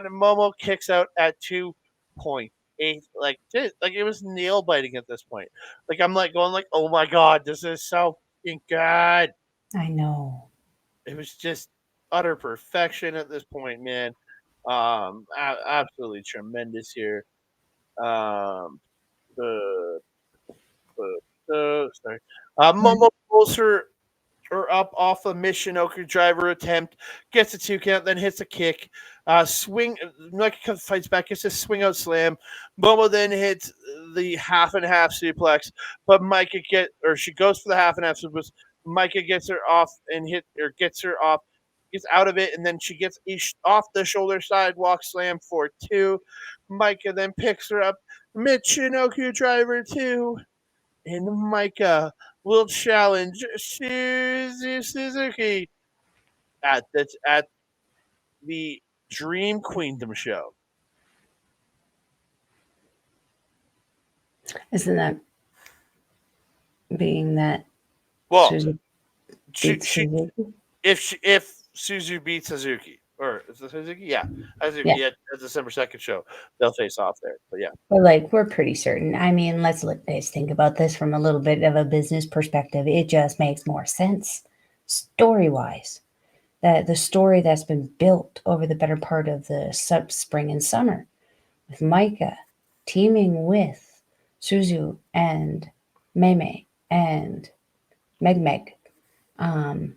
Momo kicks out at 2.8. Like it was nail biting at this point. Like I'm like going like, oh my god, this is so fucking good. I know. It was just utter perfection at this point, man. Absolutely tremendous here. Um, the sorry. Momo pulls her up off a Michinoku driver attempt, gets a 2 count, then hits a kick. Swing, like fights back, gets a swing out slam. Momo then hits the half and half suplex, but Micah she goes for the half and half suplex. Micah gets her off and gets her off, gets out of it, and then she gets off the shoulder sidewalk slam for 2. Micah then picks her up, Michinoku driver 2, and Micah will challenge Suzu Suzuki at the Dream Queendom show. Isn't that being that Well, Susan she, beats she Suzuki? if Suzu beats Suzuki, or is it Suzuki? Yeah, Yeah. Suzuki at December 2nd show, they'll face off there. But yeah, But like we're pretty certain. I mean, let's think about this from a little bit of a business perspective. It just makes more sense story wise. That the story that's been built over the better part of the spring and summer with Micah teaming with Suzu and Mei and Meg. Um,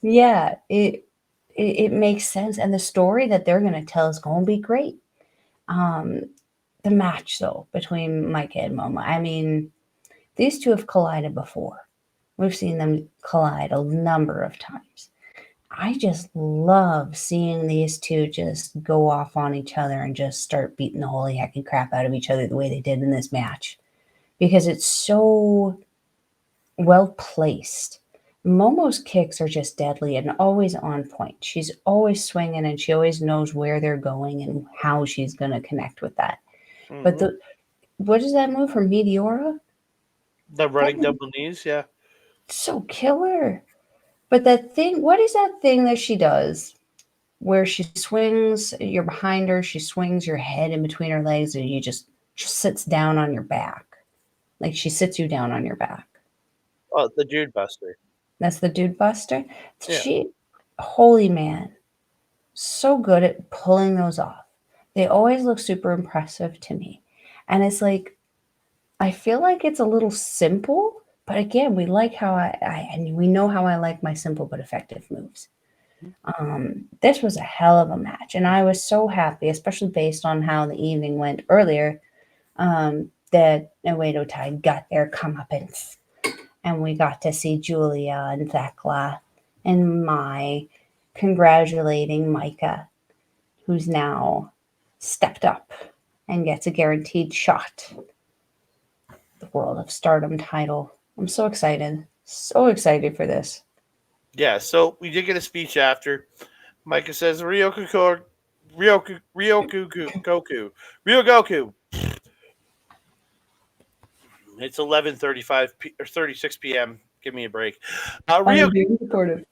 yeah, it makes sense, and the story that they're going to tell is going to be great. Um, the match though between Micah and Moma, I mean, these two have collided before. We've seen them collide a number of times. I just love seeing these two just go off on each other and just start beating the holy heckin' crap out of each other the way they did in this match because it's so well placed. Momo's kicks are just deadly and always on point. She's always swinging and she always knows where they're going and how she's going to connect with that. But mm-hmm. what is that move from Meteora? The That running was double knees. Yeah. so killer. But that thing, what is that thing that she does where she swings, you're behind her, she swings your head in between her legs, and you just sits down on your back. Like she sits you down on your back. Oh, the Jude Buster. That's the dude buster. Yeah. She, holy man, so good at pulling those off. They always look super impressive to me. And it's like, I feel like it's a little simple, but again, we like how and we know how I like my simple but effective moves. This was a hell of a match, and I was so happy, especially based on how the evening went earlier, that Uedo Tai got their comeuppance, and we got to see Julia and Thekla and Mai congratulating Micah, who's now stepped up and gets a guaranteed shot the World of Stardom title. I'm so excited for this. Yeah. So we did get a speech after. Micah says Ryogoku. It's 11:35 or 36 p.m. Give me a break. I Ryo am being supportive.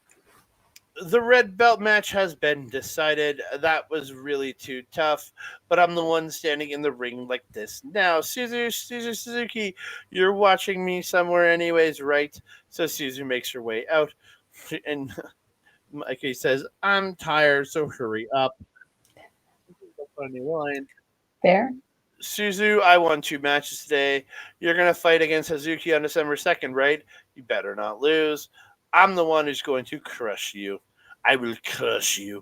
The red belt match has been decided. That was really too tough, but I'm the one standing in the ring like this now. Suzu Suzuki, you're watching me somewhere, anyways, right? So Suzu makes her way out, and Mikey says, "I'm tired, so hurry up." Funny line. Fair? Suzu, I won 2 matches today. You're gonna fight against Hazuki on December 2nd, right? You better not lose. I'm the one who's going to crush you. I will crush you.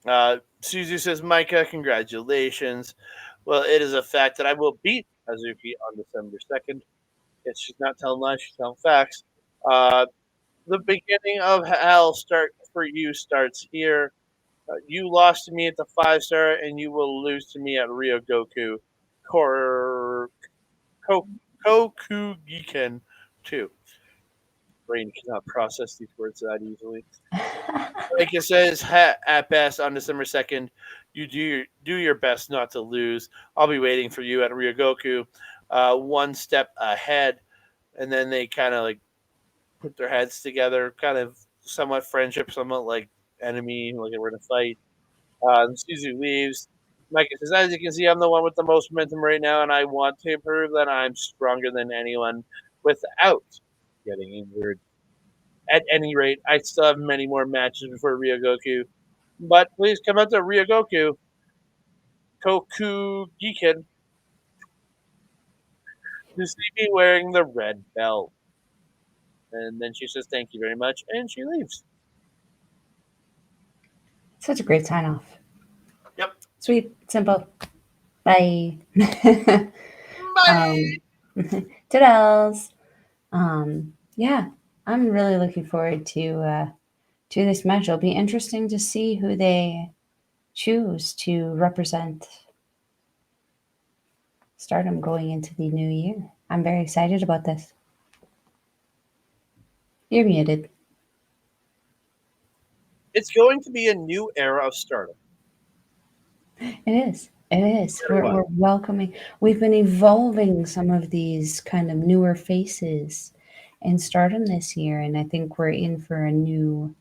Suzu says, Micah, congratulations. Well, it is a fact that I will beat Hazuki on December 2nd. Yes, she's not telling lies, she's telling facts. Uh, the beginning of hell start for you starts here. You lost to me at the 5 star, and you will lose to me at Rio Goku. Kor Ko- Kokugiken 2. Brain cannot process these words that easily. Like it says, at best on December 2nd, you do your best not to lose. I'll be waiting for you at Ryogoku, one step ahead, and then they kind of like put their heads together, kind of somewhat friendship, somewhat like enemy, like we're gonna fight. Suzu leaves. Mike says, as you can see, I'm the one with the most momentum right now, and I want to prove that I'm stronger than anyone without getting injured. At any rate, I still have many more matches before Ryogoku. But please come out to Ryogoku, Kokugiken, to see me wearing the red belt. And then she says, thank you very much, and she leaves. Such a great sign off. Yep. Sweet, simple. Bye. Bye. um, Toodles. Yeah, I'm really looking forward to this match. It'll be interesting to see who they choose to represent Stardom going into the new year. I'm very excited about this. You're muted. It's going to be a new era of Stardom. It is. It is. No matter We're what. welcoming. We've been evolving some of these kind of newer faces in Stardom this year, and I think we're in for a new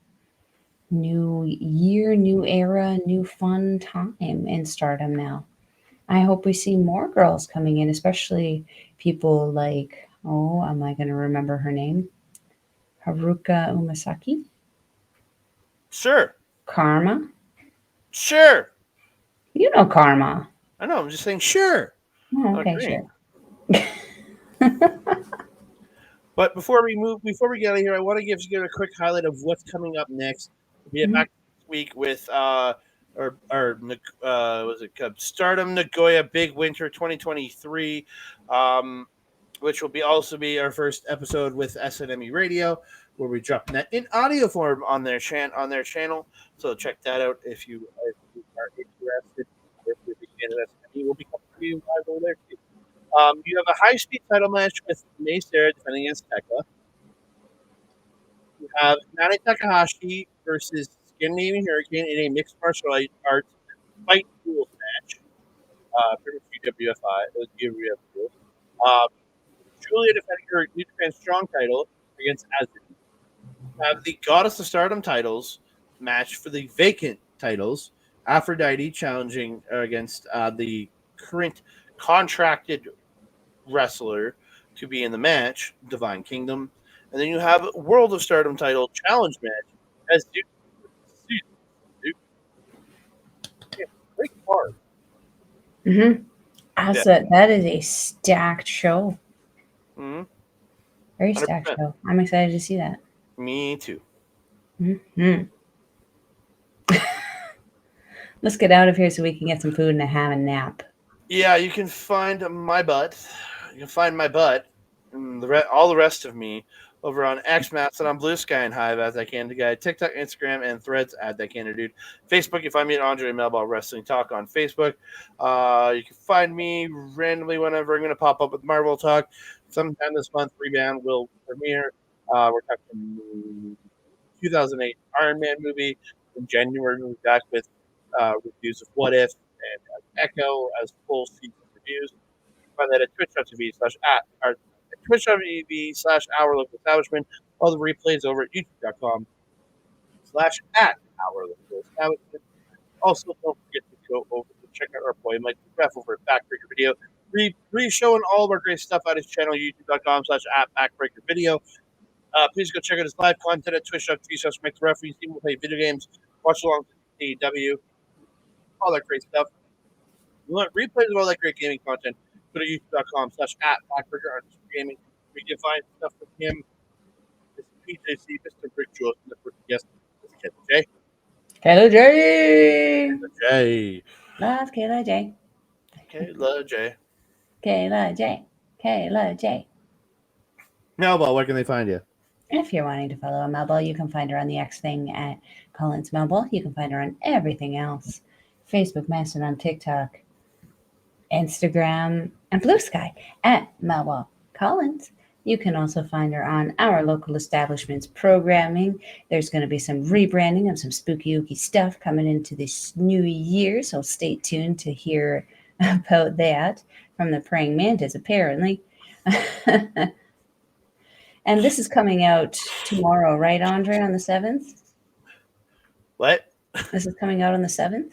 year, new era, new fun time in Stardom now. I hope we see more girls coming in, especially people like, oh, am I going to remember her name? Haruka Umasaki? Sure. Karma? Sure. You know Karma. I know. I'm just saying, sure. Oh, I'm okay, agreeing. sure. But before we get out of here, I want to give you a quick highlight of what's coming up next. We'll be Mhm. back next week with was it Stardom Nagoya Big Winter 2023, um, which will be also be our first episode with SNME Radio, where we drop that in audio form on their channel. So check that out if you are interested. If you're a big fan of SNME, we'll be coming to you live over there too. You have a high speed title match with May Sarah defending against Tekla. You have Nana Takahashi versus Scandinavian Hurricane in a mixed martial arts fight rules match. Pretty much UWFI, UWF rules. Um, Julia defending her New Japan Strong title against Azumi. You have the Goddess of Stardom titles match for the vacant titles. Aphrodite challenging against the current contracted wrestler to be in the match, Divine Kingdom. And then you have World of Stardom title challenge match as Suzu Suzuki. Yeah, great card. Mhm. Yeah. That is a stacked show. Mm-hmm. Very stacked 100%. show. I'm excited to see that. Me too. Mhm. Let's get out of here so we can get some food and have a nap. Yeah, you can find my butt. You can find my butt and all the rest of me over on X Maps and on Blue Sky and Hive as I can to guide TikTok, Instagram, and Threads at that can dude. Facebook, you find me at Andre Melball Wrestling Talk on Facebook. You can find me randomly whenever I'm going to pop up with Marvel Talk. Sometime this month, Rebound will premiere. We're talking 2008 Iron Man movie. In January, we'll be back with reviews of What If and Echo as full season reviews. You can find that at twitch.tv slash at twitch.tv slash our local establishment. All the replays over at youtube.com slash at our local establishment. Also, don't forget to go over to check out our boy Mike Ref over at Backbreaker Video. Re-showing all of our great stuff at his channel, youtube.com slash at Backbreaker Video. Please go check out his live content at twitch.tv slash Mike the Referee. See him play video games, watch along with AEW, all that great stuff. You want replays of all that great gaming content, go to youtube.com slash at Backbreaker Gaming. We can find stuff with him, Mr. PJC, Mr. Brick Jules, and the first guest, Mr. Kevin J. Kayla J. J. Love Kayla J. Kayla J. Kayla J. Kayla J. Melba, where can they find you? If you're wanting to follow Melball, you can find her on the X thing at Collins Melball. You can find her on everything else: Facebook, Mastodon, TikTok, Instagram, and Blue Sky at Melball Collins. You can also find her on our local establishment's programming. There's going to be some rebranding of some spooky ooky stuff coming into this new year, so stay tuned to hear about that from the praying mantis, apparently. And this is coming out tomorrow, right, Andre, on the 7th? What? This is coming out on the 7th?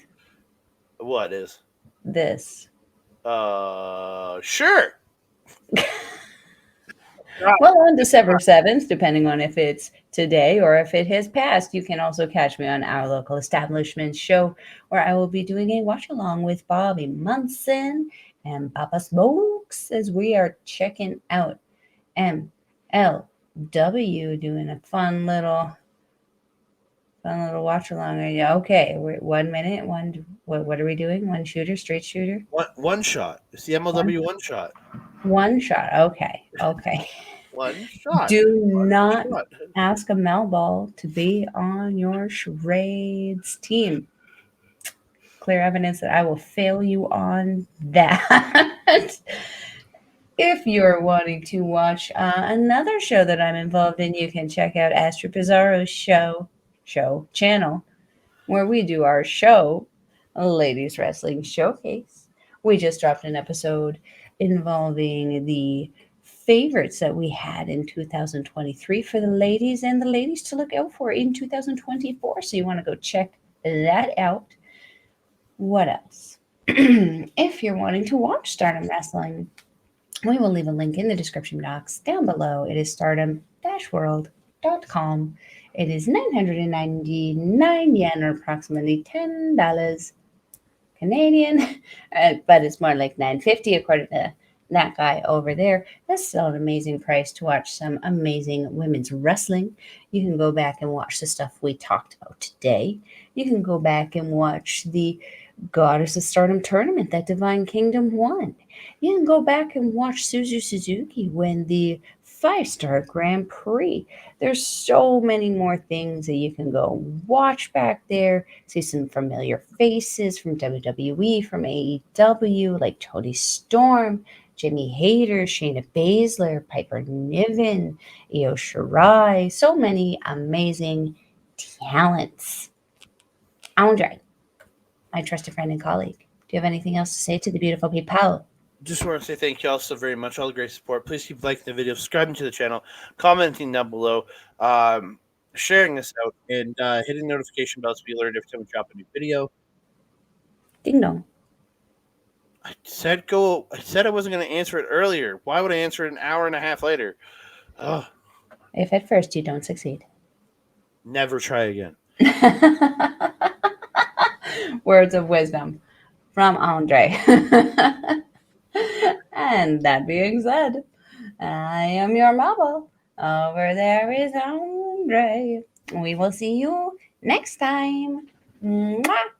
What is? This. Sure. Well, on December 7th, depending on if it's today or if it has passed, you can also catch me on our local establishment show where I will be doing a watch along with Bobby Munson and Papa Smokes as we are checking out MLW, doing a fun little watch along. Okay, we're 1 minute. What are we doing? One shooter, straight shooter? One shot. It's the MLW one shot. One shot. Okay. One shot. Do One not shot. ask a Melball to be on your charades team. Clear evidence that I will fail you on that. If you're wanting to watch another show that I'm involved in, you can check out Astro Pizarro's show channel, where we do our show, Ladies Wrestling Showcase. We just dropped an episode involving the favorites that we had in 2023 for the ladies and the ladies to look out for in 2024. So you want to go check that out. What else? If you're wanting to watch Stardom Wrestling, we will leave a link in the description box down below. It is stardom-world.com. It is 999 yen, or approximately $10 Canadian, but it's more like $9.50 according to that guy over there. That's still an amazing price to watch some amazing women's wrestling. You can go back and watch the stuff we talked about today. You can go back and watch the Goddess of Stardom tournament that Divine Kingdom won. You can go back and watch Suzu Suzuki win the 5-star Grand Prix. There's so many more things that you can go watch back there. See some familiar faces from WWE, from AEW, like Toni Storm, Jimmy Hayter, Shayna Baszler, Piper Niven, Io Shirai. So many amazing talents. Andre, my trusted friend and colleague, do you have anything else to say to the beautiful people? Just want to say thank you all so very much, all the great support. Please keep liking the video, subscribing to the channel, commenting down below, sharing this out, and hitting the notification bell to be alerted every time we drop a new video. Ding dong. I said I wasn't going to answer it earlier. Why would I answer it an hour and a half later? Ugh. If at first you don't succeed, never try again. Words of wisdom from Andre. And that being said, I am your Melball. Over there is Andre. We will see you next time. Mwah!